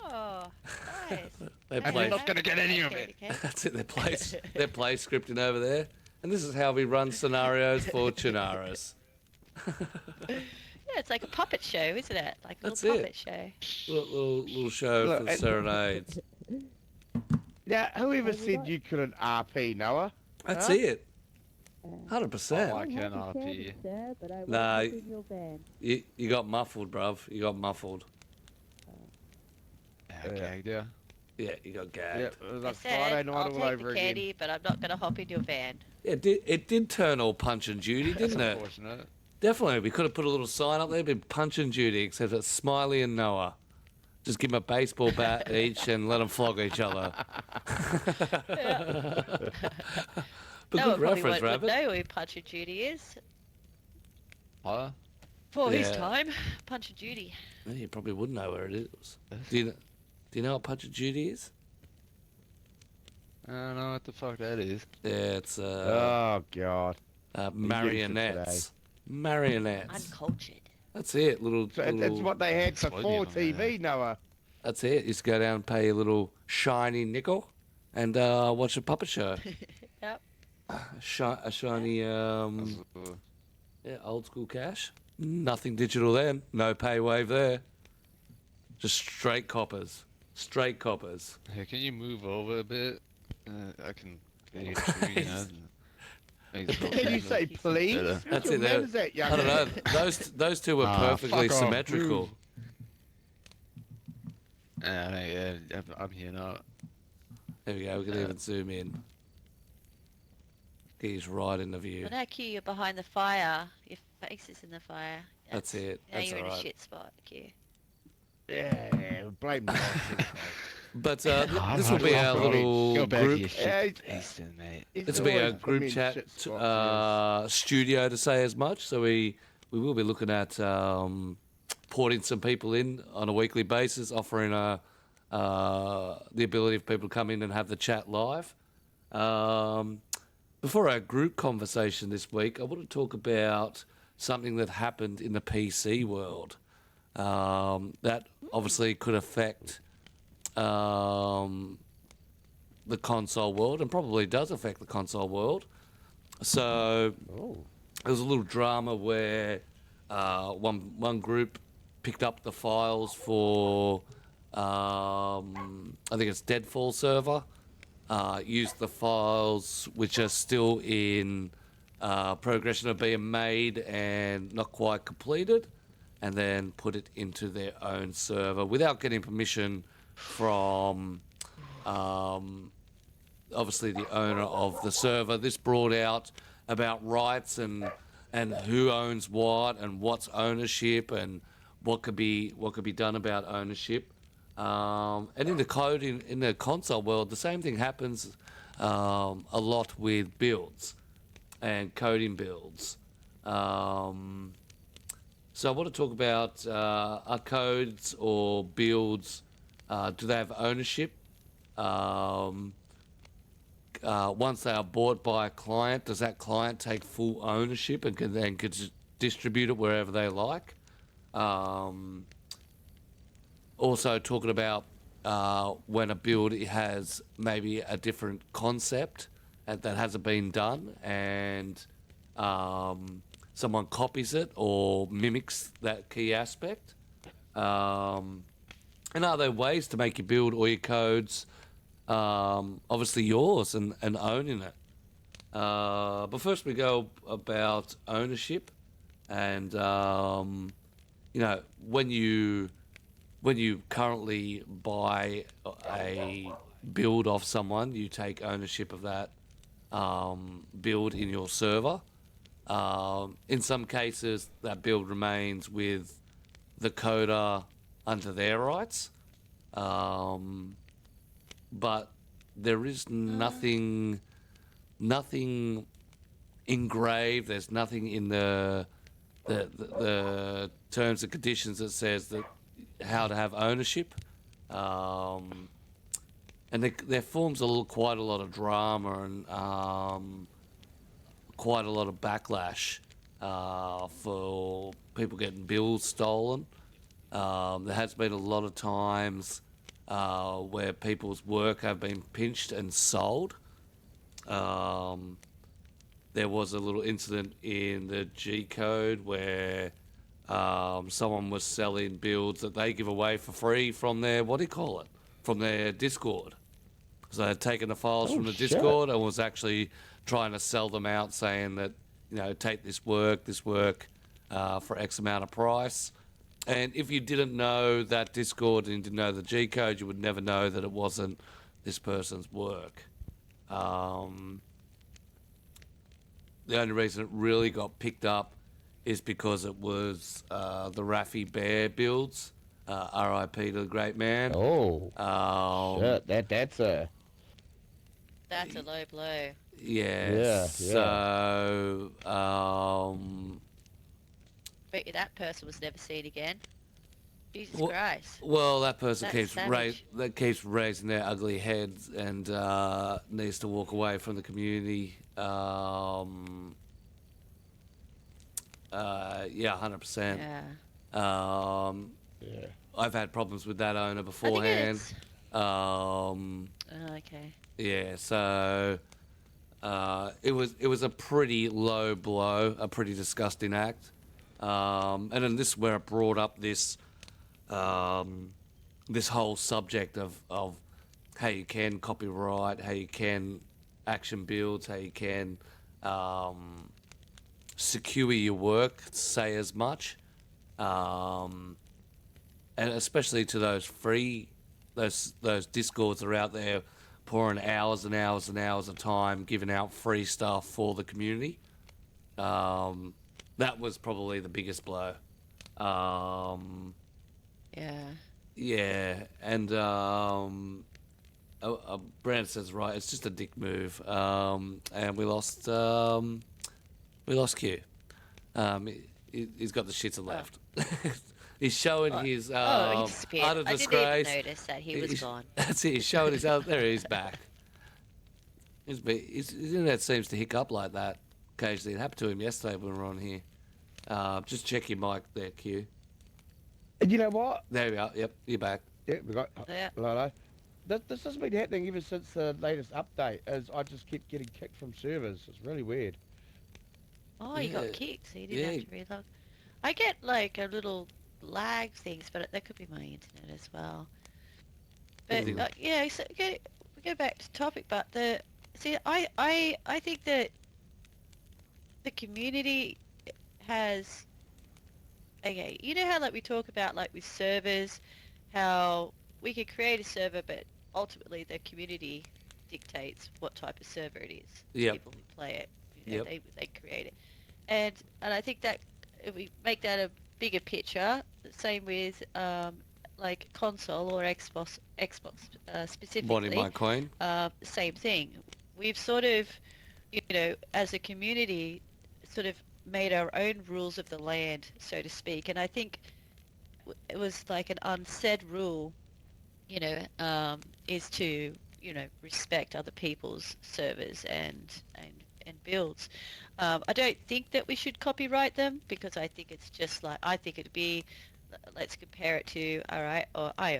Oh, nice. They I play. you're don't not gonna have get any a of it. candy cane. That's it. They're play scripting over there, and this is how we run scenarios for Chinaras. Yeah, it's like a puppet show, isn't it? Like a That's little it. puppet show. Little show Look, for the and- serenades. Now, whoever said you couldn't RP, Noah? That's Huh? it. Oh, 100%. I can RP. Nah, you got muffled, bruv. You got muffled. Okay, yeah. Yeah, you got gagged. Yeah, it was I like said, Friday night I'll all take over the again. candy, but I'm not going to hop in your van. Yeah, it did turn all Punch and Judy, didn't it? Unfortunate. Definitely. We could have put a little sign up there, been Punch and Judy, except it's Smiley and Noah. Just give them a baseball bat each and let them flog each other. But No good one probably reference, won't Rabbit. know who Punch and Judy is. Huh? For his Yeah. time, Punch and Judy. Yeah, you probably wouldn't know where it is. Do you know what Punch and Judy is? I don't know what the fuck that is. Yeah, it's Oh God. marionettes. Marionettes. Uncultured. That's it. Little. So it's what they had Exploding before on there. TV, Noah. That's it. You just go down and pay a little shiny nickel and watch a puppet show. Yep. A shiny, old school cash. Nothing digital then. No pay wave there. Just straight coppers. Straight coppers. Hey, can you move over a bit? I can get through, you know. Can you say please? That's What it. man is that, young I don't know. man? Those two were perfectly fuck off, symmetrical. Yeah, I'm here now. There we go. We can even zoom in. He's right in the view. Well, now, Q, you're behind the fire. Your face is in the fire. That's it. Now That's you're in a alright. shit spot, Q. Yeah, blame the nonsense, But this will be our Go little back to your group. shit pasting, mate. mate. This will be a group chat studio, to say as much. So we will be looking at porting some people in on a weekly basis, offering the ability for people to come in and have the chat live. Before our group conversation this week, I want to talk about something that happened in the PC world that obviously could affect the console world, and probably does affect the console world. So there was a little drama where one group picked up the files for I think it's Deadfall server, used the files which are still in progression of being made and not quite completed, and then put it into their own server without getting permission from obviously the owner of the server. This brought out about rights and who owns what and what's ownership and what could be done about ownership. And in the code in the console world, the same thing happens a lot with builds and coding builds. So I want to talk about are codes or builds, do they have ownership? Once they are bought by a client, does that client take full ownership and can then distribute it wherever they like? Also talking about when a build has maybe a different concept that hasn't been done, and someone copies it or mimics that key aspect. And are there ways to make your build or your codes obviously yours and owning it? But first we go about ownership, and when you currently buy a build off someone, you take ownership of that build in your server. In some cases, that build remains with the coder under their rights, but there is nothing engraved. There's nothing in the terms and conditions that says that how to have ownership, and there forms quite a lot of drama and quite a lot of backlash for people getting builds stolen. There has been a lot of times where people's work have been pinched and sold. There was a little incident in the G code where someone was selling builds that they give away for free from their, from their Discord. So they had taken the files from the Discord and was actually trying to sell them out, saying that, take this work for X amount of price. And if you didn't know that Discord and you didn't know the G code, you would never know that it wasn't this person's work. The only reason it really got picked up is because it was the Raffy Bear builds, R.I.P. to the great man. Oh, Um, shit, that's a... That's a low blow. yeah. Yeah. So, But that person was never seen again. Jesus Well- Christ. well, that person That's savage. keeps raising their ugly heads and needs to walk away from the community. Yeah, 100%. Yeah. Yeah. I've had problems with that owner I think beforehand. it's... Um, Oh, okay. yeah, so it was a pretty low blow, a pretty disgusting act. And then this is where I brought up this this whole subject of how you can copyright, how you can action builds, how you can secure your work, say as much, and especially to those those discords that are out there pouring hours and hours and hours of time giving out free stuff for the community. That was probably the biggest blow. Yeah. Yeah, and Brand says right, it's just a dick move. And we lost Q. He's got the shits left. He's showing his he utter disappeared. I didn't disgrace. even notice that he was gone. That's it. He's showing his out there. He's back. His internet seems to hiccup like that occasionally. It happened to him yesterday when we were on here. Just check your mic there, Q. And you know what? There we are. Yep, you're back. Yeah, we got... Yeah. Hello. This has been happening ever since the latest update, as I just keep getting kicked from servers. It's really weird. Oh, you Yeah. got kicked, so you didn't have to relog. I get like a little lag things, but that could be my internet as well. But Mm. yeah, so we go back to topic. But I think that the community has, okay, you know how like we talk about like with servers, how we could create a server, but ultimately the community dictates what type of server it is. Yep. People who play it, you know, Yep. they create it, and I think that if we make that a bigger picture, same with like console or Xbox specifically. Bonnie my coin. Same thing. We've sort of, you know, as a community, sort of made our own rules of the land, so to speak. And I think it was like an unsaid rule, you know, is to, you know, respect other people's servers and builds. I don't think that we should copyright them, because I think it's just like, I think it'd be, let's compare it to, all right, or I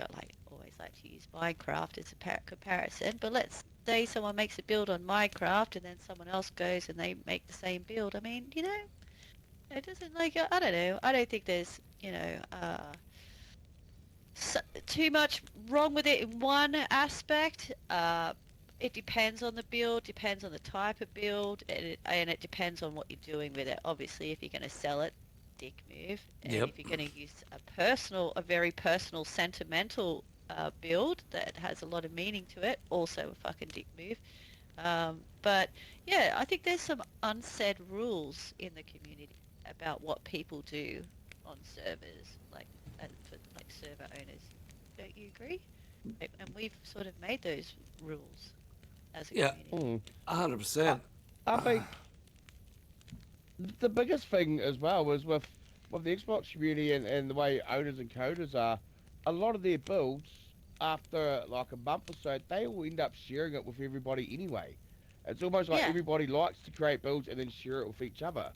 always like to use Minecraft as a comparison, but let's say someone makes a build on Minecraft and then someone else goes and they make the same build. I mean, you know, it doesn't, like, I don't know, I don't think there's, you know, too much wrong with it in one aspect. It depends on the build, depends on the type of build, and it depends on what you're doing with it. Obviously, if you're going to sell it, dick move. And Yep. if you're going to use a very personal, sentimental build that has a lot of meaning to it, also a fucking dick move. But yeah, I think there's some unsaid rules in the community about what people do on servers, like for like server owners. Don't you agree? And we've sort of made those rules as a Yeah. community. 100%. I think the biggest thing as well was with the Xbox community and the way owners and coders are, a lot of their builds, after like a month or so, they will end up sharing it with everybody anyway. It's almost like Yeah. everybody likes to create builds and then share it with each other.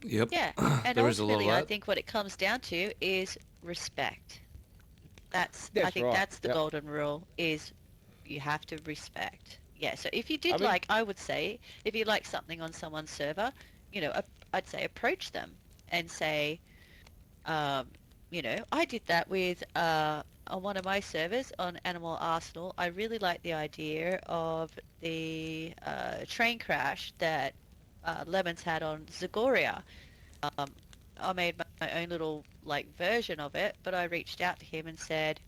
Yep. Yeah, and There is a lot of ultimately, I that. think what it comes down to is respect. I That's think right, that's the yep. golden rule, is you have to respect. Yeah, so if you did I mean- I would say, if you like something on someone's server, you know, I'd say approach them and say, you know, I did that with on one of my servers on Animal Arsenal. I really like the idea of the train crash that Lemons had on Zagoria. I made my own little like version of it, but I reached out to him and said,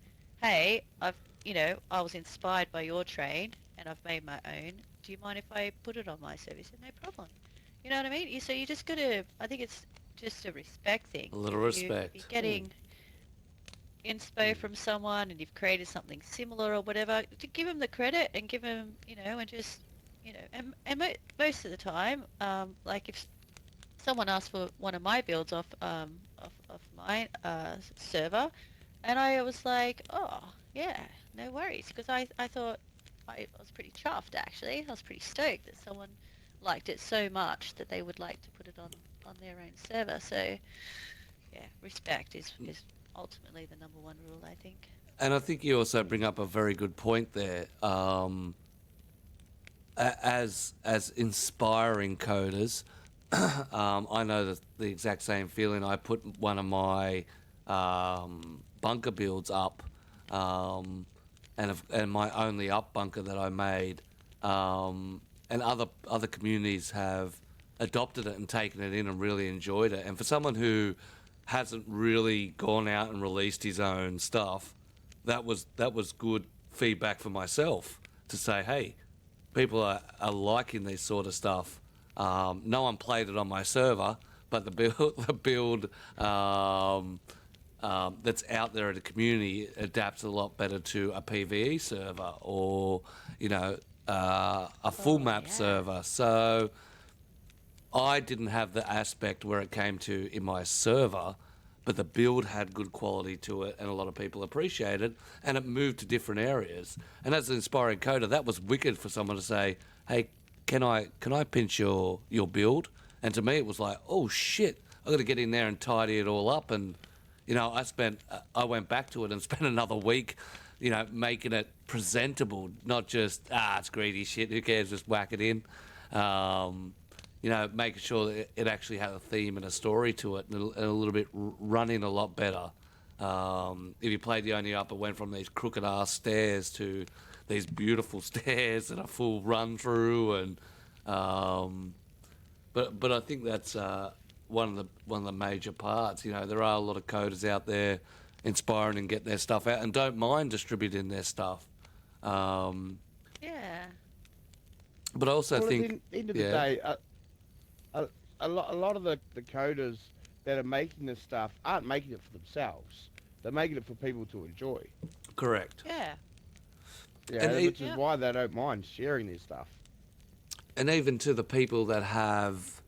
hey, I was inspired by your train and I've made my own. Do you mind if I put it on my server? He said, no problem. You know what I mean? So you just gotta, I think it's just a respect thing. A little If respect. you're getting, inspo from someone and you've created something similar or whatever, to give them the credit and give them, and just, most of the time, like if someone asked for one of my builds off my server, and I was like, oh yeah, no worries, because I thought I was pretty chuffed actually. I was pretty stoked that someone liked it so much that they would like to put it on their own server. So yeah, respect is ultimately the number one rule, I think. And I think you also bring up a very good point there. As inspiring coders, I know the exact same feeling. I put one of my bunker builds up, and my only up bunker that I made, and other communities have adopted it and taken it in and really enjoyed it. And for someone who hasn't really gone out and released his own stuff, that was good feedback for myself to say, hey, people are liking this sort of stuff. No one played it on my server, but the build that's out there in the community adapts a lot better to a PvE server or a full map server. So I didn't have the aspect where it came to in my server, but the build had good quality to it and a lot of people appreciated, and it moved to different areas. And as an inspiring coder, that was wicked for someone to say, hey, can I pinch your build? And to me it was like, oh shit, I got to get in there and tidy it all up. And I went back to it and spent another week making it presentable, not just it's greedy shit, who cares, just whack it in. Making sure that it actually had a theme and a story to it, and a little bit running a lot better. If you played the only up, it went from these crooked ass stairs to these beautiful stairs and a full run through. And but I think that's one of the major parts. There are a lot of coders out there inspiring and get their stuff out and don't mind distributing their stuff. Yeah. But I also think at the end of the day, a lot of the coders that are making this stuff aren't making it for themselves. They're making it for people to enjoy. correct. Yeah. Yeah, which is why they don't mind sharing this stuff. And even to the people that have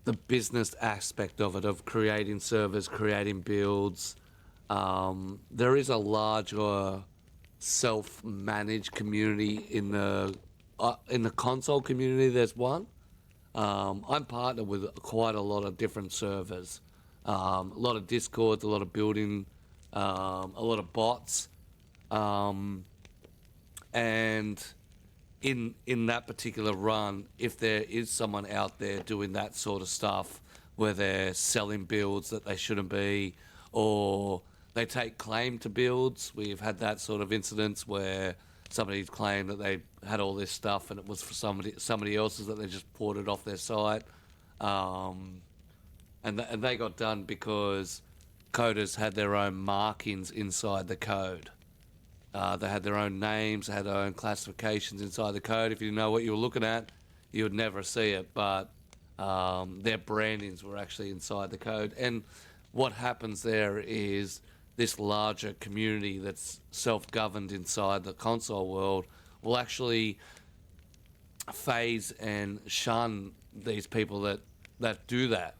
the business aspect of it, of creating servers, creating builds, there is a larger self-managed community in the console community. There's one. I'm partnered with quite a lot of different servers, a lot of Discords, a lot of building, a lot of bots, and in that particular run, if there is someone out there doing that sort of stuff where they're selling builds that they shouldn't be, or they take claim to builds, we've had that sort of incidents where somebody's claimed that they had all this stuff and it was for somebody else's, that they just ported off their site, and they got done because coders had their own markings inside the code. They had their own names, they had their own classifications inside the code. If you know what you were looking at, you would never see it, but their brandings were actually inside the code. And what happens there is this larger community that's self-governed inside the console world will actually phase and shun these people that do that.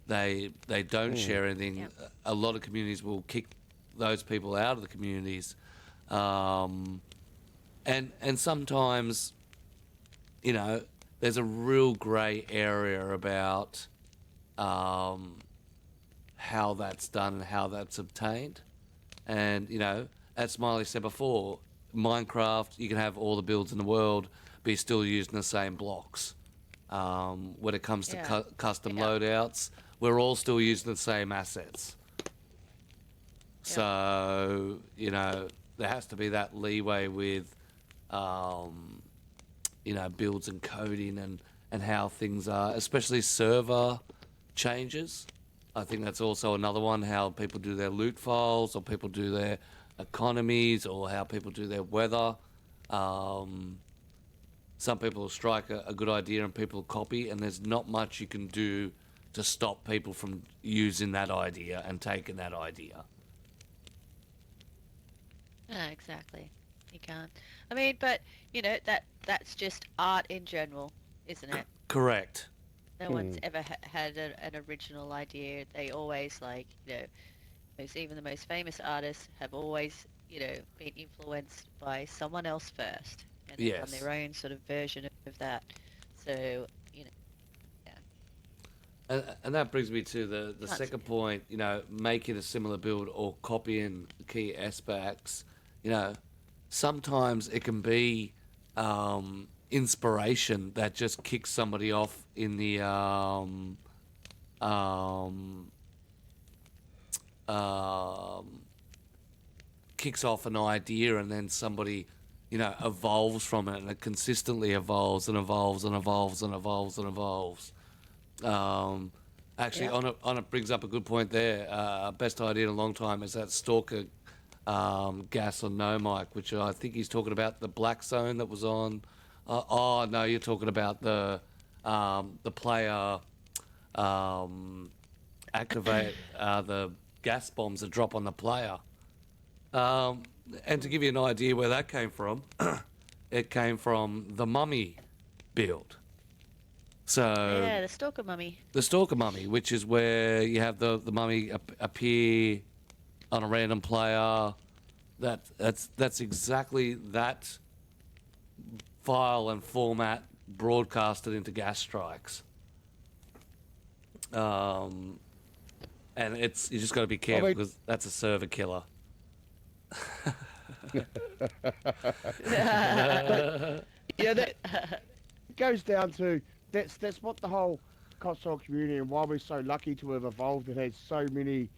They don't share anything. Yep. A lot of communities will kick those people out of the communities. And sometimes, there's a real grey area about how that's done and how that's obtained. And, as Smiley said before, Minecraft, you can have all the builds in the world, but you're still using the same blocks. When it comes to custom loadouts, we're all still using the same assets. So, there has to be that leeway with, builds and coding and how things are, especially server changes. I think that's also another one, how people do their loot files or people do their economies or how people do their weather. Some people strike a good idea and people copy, and there's not much you can do to stop people from using that idea and taking that idea. No, exactly. You can't. I mean, but that's just art in general, isn't it? Correct. No one's ever had an original idea. They always even the most famous artists have always, been influenced by someone else first, and then done Yes. their own sort of version of that. So, yeah, And that brings me to the can't. second point, making a similar build or copying key aspects. Sometimes it can be inspiration that just kicks somebody off in the um, um, kicks off an idea, and then somebody evolves from it, and it consistently evolves and evolves and evolves and evolves and evolves. Um, Actually, Yeah. on it brings up a good point there. Best idea in a long time is that Stalker gas on no mic, which I think he's talking about the black zone that was on. Oh no, you're talking about the player activate the gas bombs that drop on the player. And to give you an idea where that came from, it came from the Mummy build. So Yeah, the Stalker Mummy. the Stalker Mummy, which is where you have the mummy appear on a random player. That's exactly that file and format broadcasted into gas strikes. And you just got to be careful because that's a server killer. Yeah, that goes down to that's what the whole console community and why we're so lucky to have evolved and has so many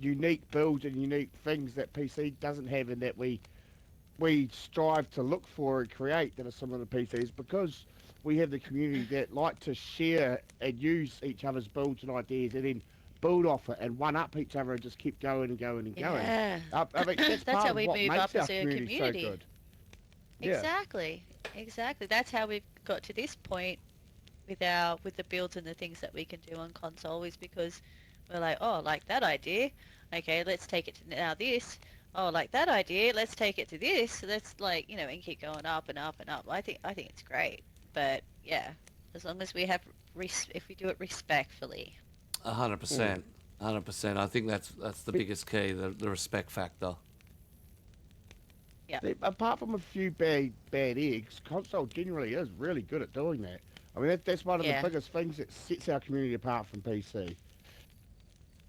unique builds and unique things that PC doesn't have, and that we strive to look for and create that are similar to PCs, because we have the community that like to share and use each other's builds and ideas and then build off it and one up each other and just keep going and going and going. Yeah. I mean, that's That's part how of we what move makes up our as a community so community. good. Yeah. Exactly. That's how we've got to this point with the builds and the things that we can do on console, is because we're like, oh, like that idea. Okay, let's take it to now this. Oh, like that idea. Let's take it to this. Let's and keep going up and up and up. I think it's great, but yeah, as long as we have if we do it respectfully. 100%. 100%. I think that's the biggest key, the respect factor. Yeah. Apart from a few bad eggs, console generally is really good at doing that. I mean, that's one of Yeah. the biggest things that sets our community apart from PC.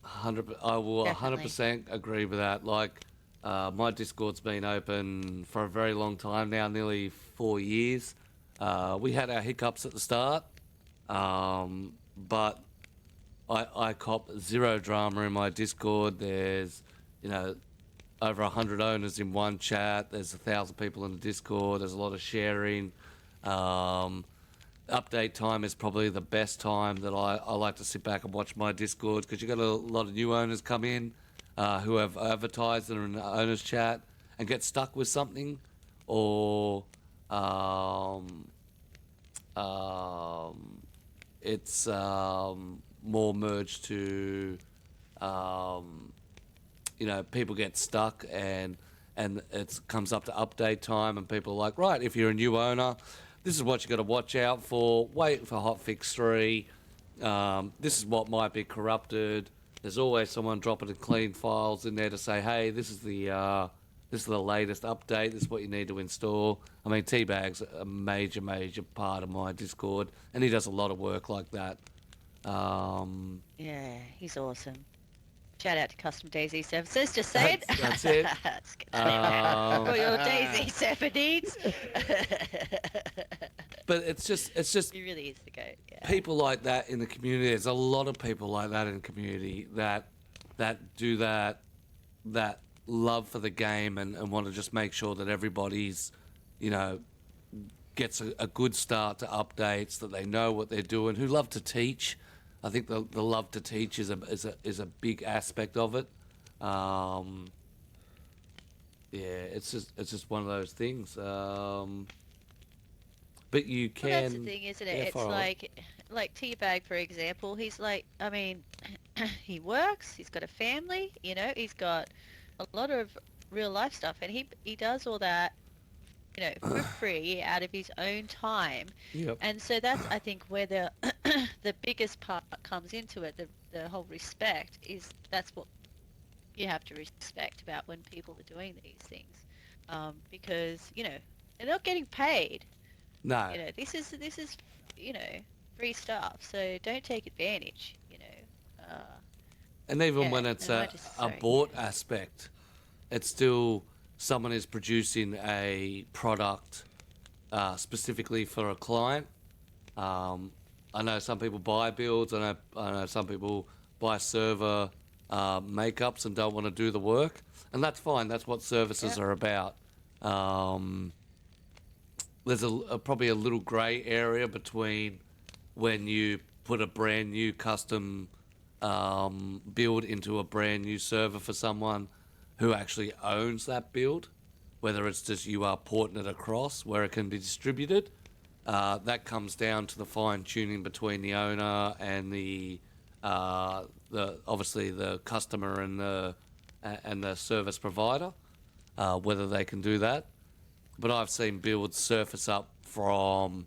I will Definitely. 100% agree with that. Like, my Discord's been open for a very long time now, nearly 4 years. We had our hiccups at the start, but I cop zero drama in my Discord. There's, over 100 owners in one chat. There's 1,000 people in the Discord. There's a lot of sharing. Update time is probably the best time that I like to sit back and watch my Discord, because you've got a lot of new owners come in who have advertised and are in the owners chat and get stuck with something, or it's more merged to people get stuck, and it comes up to update time, and people are like, right, if you're a new owner, this is what you got to watch out for. Wait for hotfix 3. This is what might be corrupted. There's always someone dropping the clean files in there to say, hey, this is the latest update. This is what you need to install. I mean, Teabag's a major part of my Discord, and he does a lot of work like that. Yeah, he's awesome. Shout out to Custom Dayz Services. Just saying. That's it. Just kidding. For your Dayz server needs. But it's just He really is the goat. Yeah. people like that in the community. There's a lot of people like that in the community that do that love for the game and want to just make sure that everybody's, gets a good start to updates, that they know what they're doing, who love to teach. I think the love to teach is a big aspect of it. It's just one of those things. But you can. Well, that's the thing, isn't it? Yeah, It's far away. like Teabag, for example. He's like, I mean, he works. He's got a family. He's got a lot of real life stuff, and he does all that, for free out of his own time. Yep. And so that's, I think, where the the biggest part comes into it. The whole respect is, that's what you have to respect about when people are doing these things, because they're not getting paid. No. This is free stuff. So don't take advantage. And even Yeah, when it's and I a just- sorry. bought aspect, it's still someone is producing a product specifically for a client. I know some people buy builds. I know some people buy server makeups and don't want to do the work, and that's fine. That's what services Yep. are about. There's probably a little grey area between when you put a brand new custom build into a brand new server for someone who actually owns that build, whether it's just you are porting it across where it can be distributed. That comes down to the fine tuning between the owner and the obviously the customer and the service provider, whether they can do that. But I've seen builds surface up from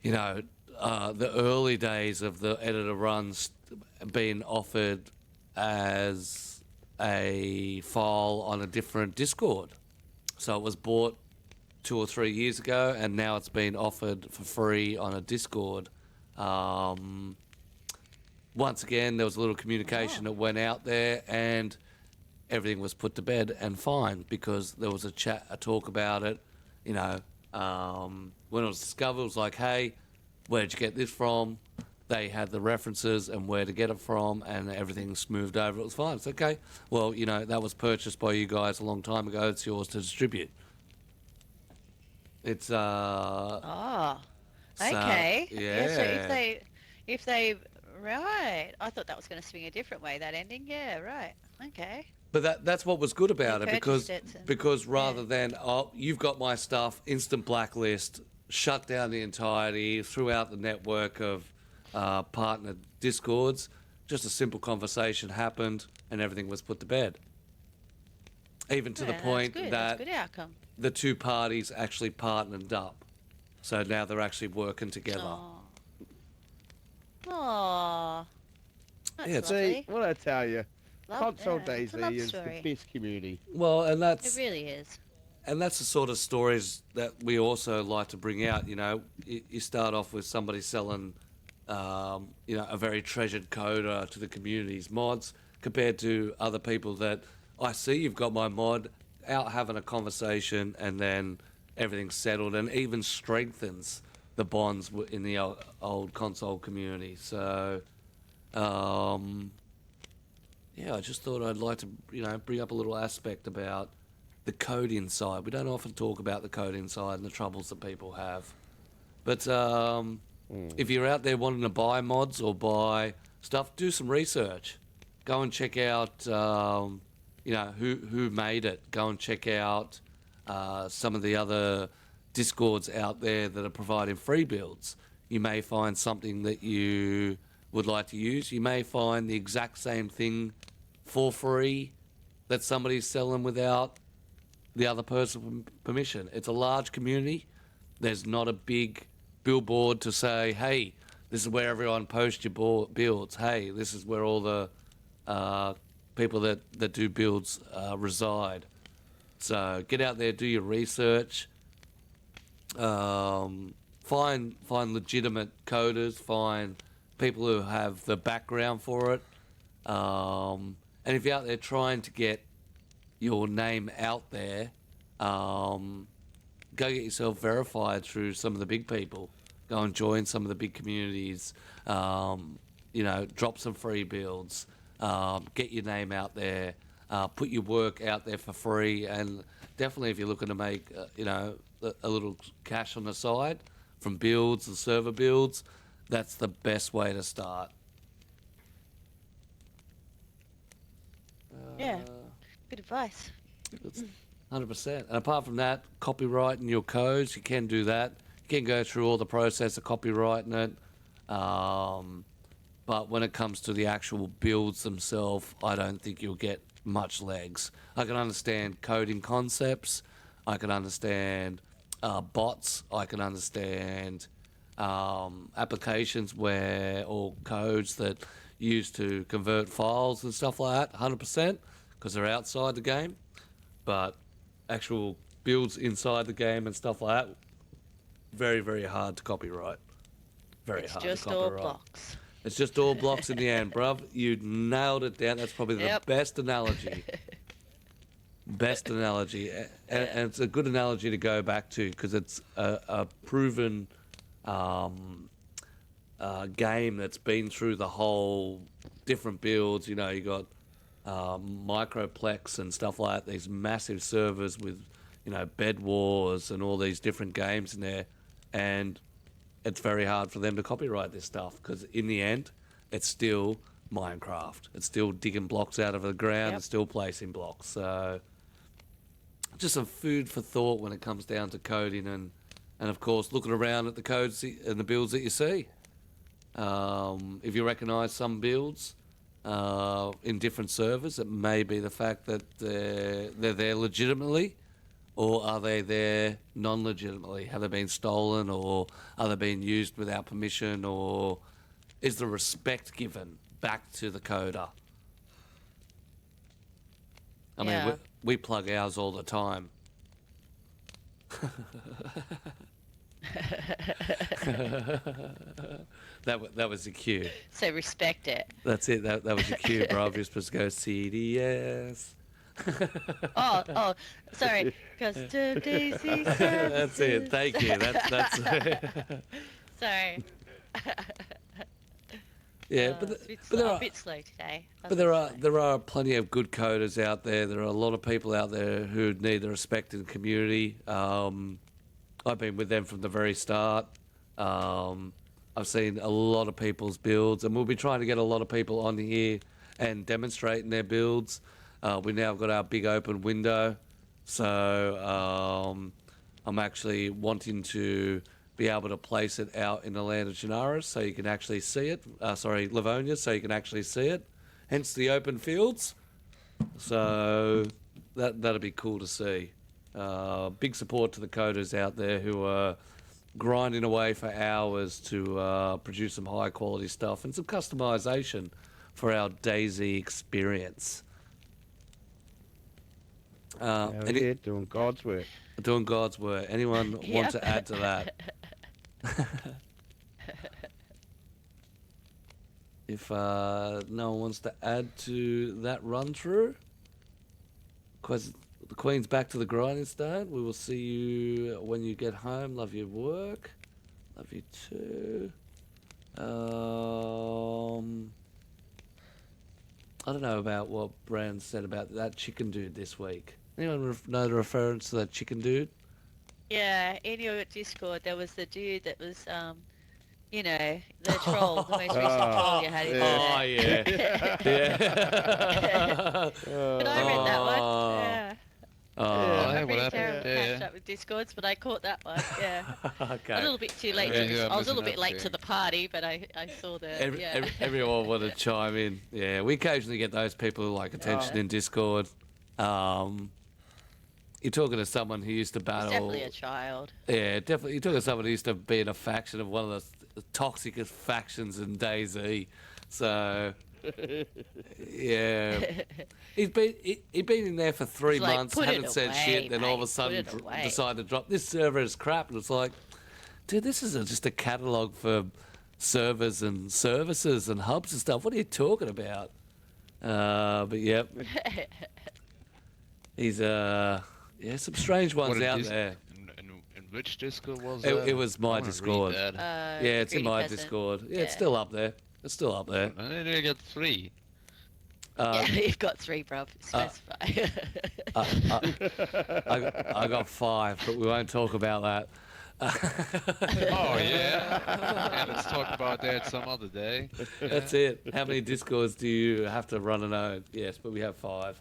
the early days of the editor runs being offered as a file on a different Discord. So it was bought 2 or 3 years ago, and now it's been offered for free on a Discord. Once again, there was a little communication that went out there, and everything was put to bed and fine, because there was a talk about it. When it was discovered, it was like, hey, where did you get this from? They had the references and where to get it from, and everything smoothed over. It was fine. It's okay. Well, that was purchased by you guys a long time ago. It's yours to distribute. It's Oh, So, okay. yeah. So if they, right. I thought that was going to swing a different way, that ending. Yeah, right. Okay. But that's what was good about You it, because purchased it, because rather than you've got my stuff, instant blacklist, shut down the entirety throughout the network of partner Discords, just a simple conversation happened and everything was put to bed. Even to the point that's that good outcome. the two parties actually partnered up, so now they're actually working together. Oh. That's Yeah, it's- lovely. See, what I tell you, console It's a love Dayz is story. the best community. Well, and It that's really is. And that's the sort of stories that we also like to bring out. You start off with somebody selling, a very treasured coder to the community's mods, compared to other people that I see you've got my mod, out having a conversation, and then everything's settled, and even strengthens the bonds in the old console community. So, I just thought I'd like to, bring up a little aspect about the code inside. We don't often talk about the code inside and the troubles that people have. But if you're out there wanting to buy mods or buy stuff, do some research. Go and check out, who made it. Go and check out some of the other Discords out there that are providing free builds. You may find something that you would like to use. You may find the exact same thing for free that somebody's selling without the other person's permission. It's a large community. There's not a big billboard to say, hey, this is where everyone posts your builds. Hey, this is where all the people that do builds reside. So get out there, do your research. Find legitimate coders. Find people who have the background for it. And if you're out there trying to get your name out there, go get yourself verified through some of the big people. Go and join some of the big communities. Drop some free builds. Get your name out there. Put your work out there for free. And definitely, if you're looking to make a little cash on the side from builds and server builds, that's the best way to start. Yeah. Good advice. 100%. And apart from that, copyrighting your codes, you can do that. You can go through all the process of copyrighting it. But when it comes to the actual builds themselves, I don't think you'll get much legs. I can understand coding concepts. I can understand bots. I can understand applications or codes that used to convert files and stuff like that, 100%, because they're outside the game. But actual builds inside the game and stuff like that, very, very hard to copyright. Very hard to copyright. It's just all blocks. It's just all blocks in the end, bruv. You nailed it down. That's probably the best analogy. Best analogy. And it's a good analogy to go back to because it's a proven game that's been through the whole different builds. You know, you got Microplex and stuff like that, these massive servers with, you know, Bed Wars and all these different games in there. And it's very hard for them to copyright this stuff because in the end, it's still Minecraft. It's still digging blocks out of the ground. It's still placing blocks. So just some food for thought when it comes down to coding and of course, looking around at the codes and the builds that you see. If you recognise some builds in different servers, it may be the fact that they're there legitimately, or are they there non-legitimately? Have they been stolen, or are they being used without permission, or is the respect given back to the coder? I mean, we plug ours all the time. That was the cue. So respect it. That's it. That was the cue, bro. You're supposed to go CDS. Oh, sorry. Custom Daisy. That's it. Thank you. That's. Sorry. Yeah, but there a are bit slow today. but there are plenty of good coders out there. There are a lot of people out there who need the respect in the community. I've been with them from the very start. I've seen a lot of people's builds, and we'll be trying to get a lot of people on here and demonstrating their builds. We now got our big open window, so I'm actually wanting to be able to place it out in the land of Chernarus so you can actually see it. Livonia, so you can actually see it. Hence the open fields. So that'll be cool to see. Big support to the coders out there who are grinding away for hours to produce some high quality stuff and some customization for our Dayz experience. Doing God's work. Doing God's work. Anyone want to add to that? If no one wants to add to that run through, because the Queen's back to the grinding stone. We will see you when you get home. Love your work. Love you too. I don't know about what Brand said about that chicken dude this week. Anyone know the reference to that chicken dude? Yeah, in your Discord, there was the dude that was, you know, the troll, the most recent troll you had in there. Oh, yeah. Yeah. But I read that one. Yeah. I'm what pretty happened? terrible Yeah, catch up with Discords, but I caught that one. Yeah. Okay. A little bit too late. I was a little bit late to the party, but I saw the. Everyone wanted to chime in. Yeah, we occasionally get those people who like attention in Discord. You're talking to someone who used to battle. He's definitely a child. Yeah, definitely. You're talking to someone who used to be in a faction of one of the toxicest factions in Dayz. So, yeah, he'd been in there for 3 months, hadn't said shit, then all of a sudden decided to drop. This server is crap, and it's like, dude, this is just a catalog for servers and services and hubs and stuff. What are you talking about? But yep, he's some strange ones out there. In which Discord was it? that? It was my Discord. Yeah, it's in my Discord. Yeah, it's still up there. It's still up there. I need to get 3. Yeah, you've got 3, bruv. Specify. I got 5, but we won't talk about that. Oh yeah. Let's talk about that some other day. That's it. How many Discords do you have to run and own? Yes, but we have 5.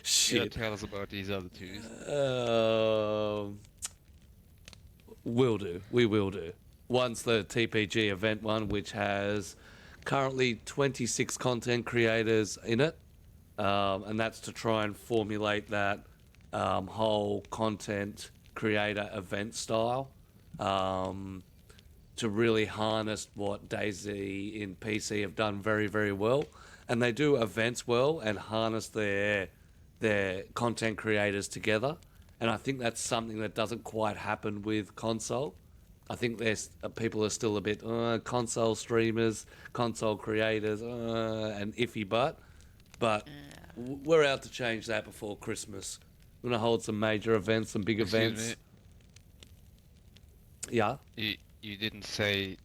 Shit. Yeah, tell us about these other 2s. Will do. We will do. One's the TPG event one, which has currently 26 content creators in it, and that's to try and formulate that whole content creator event style to really harness what Dayz in PC have done very, very well. And they do events well and harness their content creators together. And I think that's something that doesn't quite happen with console. I think there's people are still a bit console streamers, console creators, and iffy but we're out to change that before Christmas. We're gonna hold some major events, some big events. Yeah. You didn't say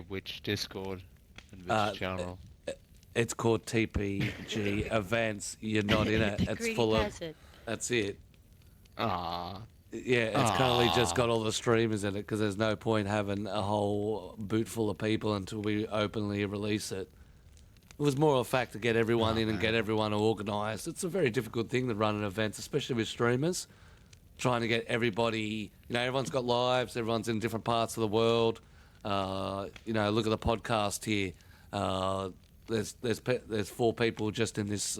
which Discord and which channel. It's called TPG Events. You're not in it. The It's greedy full of. peasant. That's it. Ah. Yeah, it's currently just got all the streamers in it because there's no point having a whole boot full of people until we openly release it. It was more a fact to get everyone in and get everyone organised. It's a very difficult thing to run an event, especially with streamers. Trying to get everybody, everyone's got lives, everyone's in different parts of the world. Look at the podcast here. There's 4 people just in this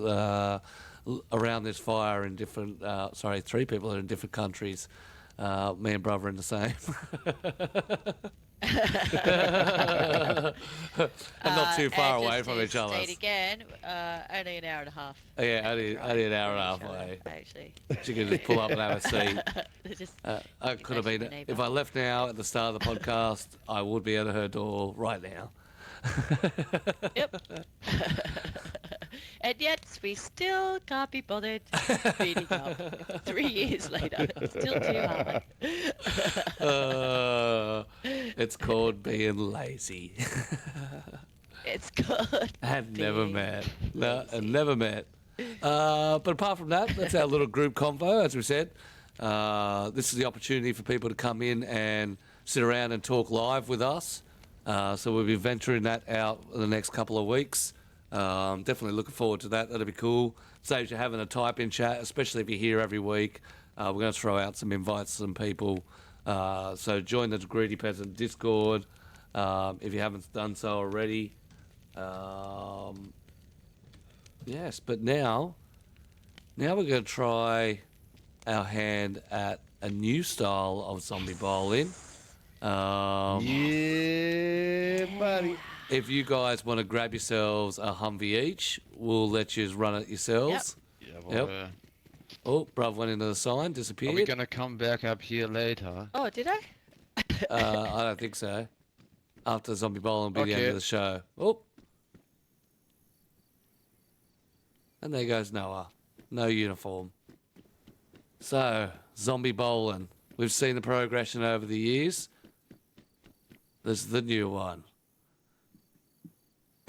around this fire in different. 3 people are in different countries. Me and brother in the same. And not too far away from each other. State again, only an hour and a half. Yeah, only an hour and a half away. Actually. She could just pull up and have a seat. I could have been. If I left now at the start of the podcast, I would be at her door right now. Yep. And yet we still can't be bothered speeding up 3 years later. Still too hard. It's called being lazy. It's good. And never met. No, and never met. But apart from that, that's our little group convo, as we said. This is the opportunity for people to come in and sit around and talk live with us. So we'll be venturing that out in the next couple of weeks. Definitely looking forward to that. That'll be cool. Saves you having a type-in chat, especially if you're here every week. We're going to throw out some invites to some people. So join the Greedy Peasant Discord if you haven't done so already. Yes, but now we're going to try our hand at a new style of zombie bowling. Yeah, buddy. If you guys want to grab yourselves a Humvee each, we'll let you run it yourselves. Yeah, Yep. Oh, bruv went into the sign, are disappeared. we gonna come back up here later? Oh, did I? I don't think so. After Zombie Bowling will be the end Okay. of the show. Oh. And there goes Noah. No uniform. So, Zombie Bowling. We've seen the progression over the years. This is the new one.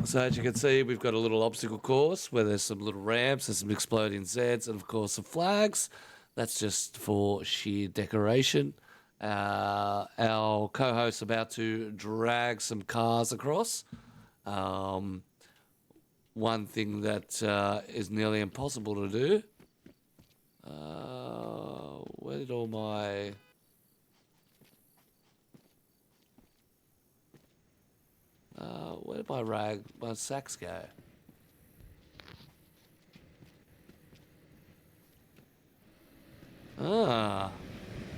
So as you can see, we've got a little obstacle course where there's some little ramps and some exploding Zeds and, of course, some flags. That's just for sheer decoration. Our co-host's about to drag some cars across. One thing that is nearly impossible to do. Where did all my... where did my sacks go? Ah.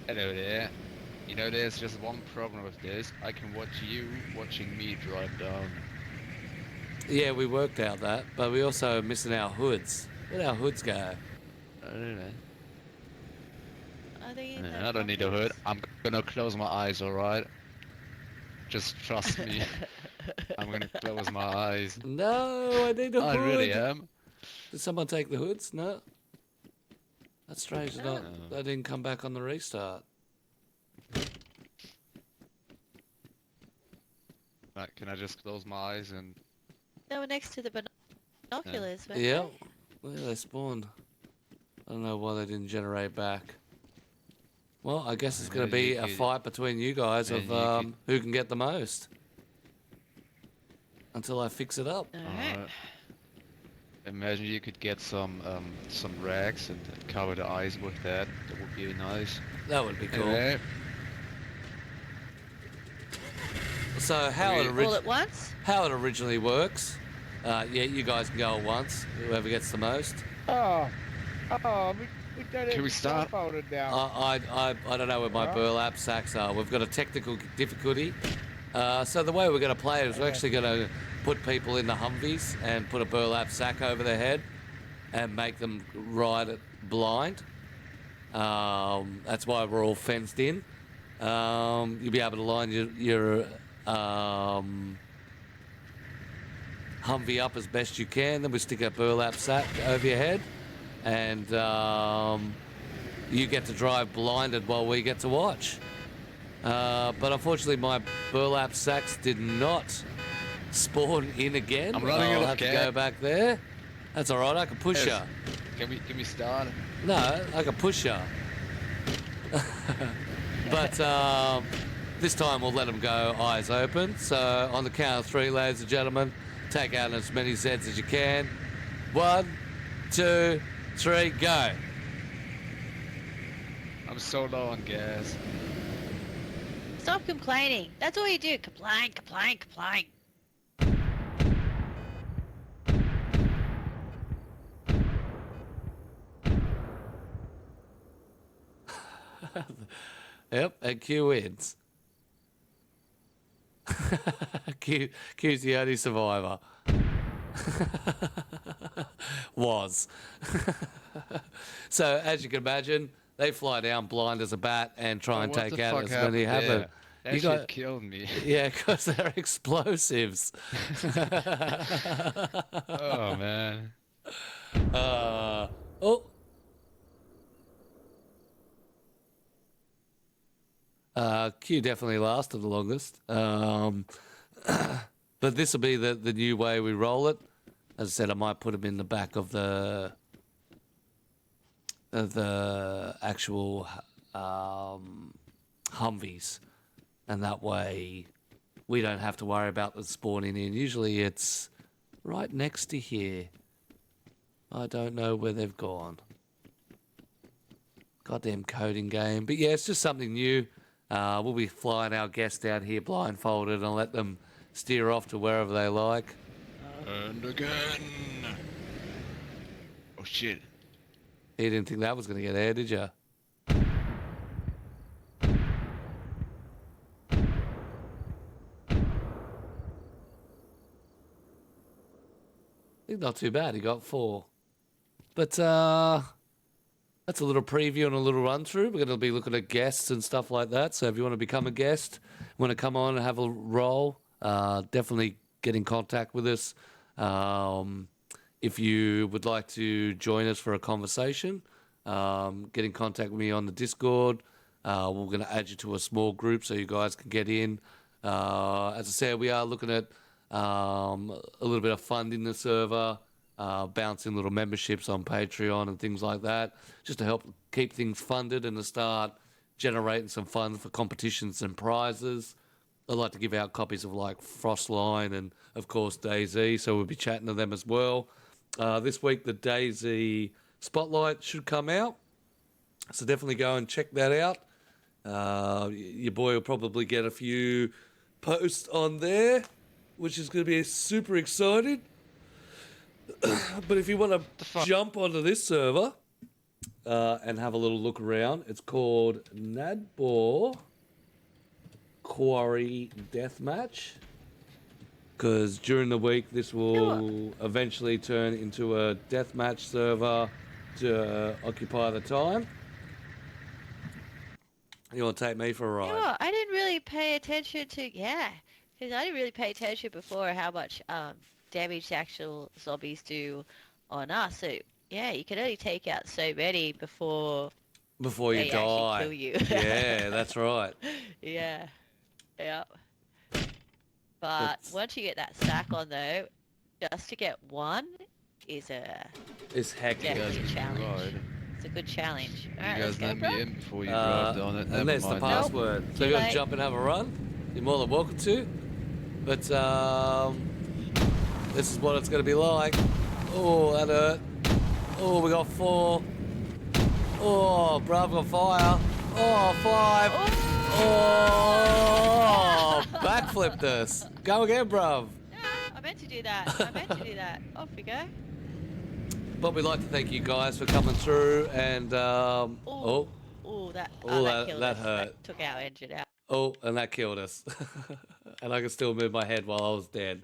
Hello there. There's just one problem with this. I can watch you watching me drive down. Yeah, we worked out that, but we also are missing our hoods. Where'd our hoods go? I don't know. Are they in I don't need a hood. I'm gonna close my eyes, alright? Just trust me. I'm gonna close my eyes. No, I need a I hood. really am. Did someone take the hoods? No. That's strange. No. They didn't come back on the restart. Right, can I just close my eyes and... They were next to the binoculars, weren't Yeah. Where they spawned. I don't know why they didn't generate back. Well, I guess it's going to be a fight between you guys of who can get the most. Until I fix it up. they? Alright. Imagine you could get some rags and cover the eyes with that. That would be nice. That would be cool. Anyway. So All at once? how it originally works. Yeah, you guys can go at once. Whoever gets the most. Oh, we don't have Can we the start? folded now. I don't know where my Alright. burlap sacks are. We've got a technical difficulty. So the way we're going to play it is we're actually going to put people in the Humvees and put a burlap sack over their head and make them ride it blind. That's why we're all fenced in. You'll be able to line your Humvee up as best you can. Then we stick a burlap sack over your head, and you get to drive blinded while we get to watch. But unfortunately, my burlap sacks did not spawn in again. I'm running I'll out of have to gas. go back there. That's all right. I can push Yes. you. Can we start? No, I can push you. But this time we'll let them go eyes open. So on the count of three, ladies and gentlemen, take out as many Zeds as you can. 1, 2, 3, go. I'm so low on gas. Stop complaining. That's all you do. Complain, complain, complain. Yep, and Q wins. Q's the only survivor. Was. So, as you can imagine, they fly down blind as a bat and try and What take the out fuck as many happened happen. there? That You shit got, killed me. yeah, because they're explosives. Oh man. Oh. Q definitely lasted the longest. But this will be the new way we roll it. As I said, I might put them in the back of the actual Humvees, and that way we don't have to worry about them spawning in. Usually it's right next to here. I don't know where they've gone. Goddamn coding game. But yeah, it's just something new. We'll be flying our guests out here blindfolded and let them steer off to wherever they like. And again. Oh shit. You didn't think that was going to get air, did you? I think not too bad. He got 4. But that's a little preview and a little run through. We're going to be looking at guests and stuff like that. So if you want to become a guest, want to come on and have a role, definitely get in contact with us. If you would like to join us for a conversation, get in contact with me on the Discord. We're going to add you to a small group so you guys can get in. As I said, we are looking at a little bit of funding the server, bouncing little memberships on Patreon and things like that, just to help keep things funded and to start generating some funds for competitions and prizes. I'd like to give out copies of like Frostline and of course Dayz, so we'll be chatting to them as well. This week the Dayz Spotlight should come out, so definitely go and check that out. Your boy will probably get a few posts on there, which is going to be super exciting. But if you want to jump onto this server and have a little look around, it's called Nadbor Quarry Deathmatch. Because during the week, this will eventually turn into a deathmatch server to occupy the time. You want to take me for a ride? You know what? I didn't really pay attention to, because I didn't really pay attention before how much damage the actual zombies do on us. So, yeah, you can only take out so many before you they die. actually kill you. Yeah, that's right. Yeah. But once you get that stack on, though, just to get one is It's hectic. definitely a guys challenge. ride. It's a good challenge. You All right, guys let's go, let bro. me in before you drive down it. And Never there's the mind. password. So Too you got to late. jump and have a run. You're more than welcome to. But this is what it's going to be like. Oh, that hurt. Oh, we got 4. Oh, bruv, got fire. Oh, 5. Oh, backflipped us. Go again, bruv. I meant to do that. I meant to do that. Off we go. But we'd like to thank you guys for coming through and Oh, that killed that us. hurt. That took our engine out. And that killed us. And I could still move my head while I was dead.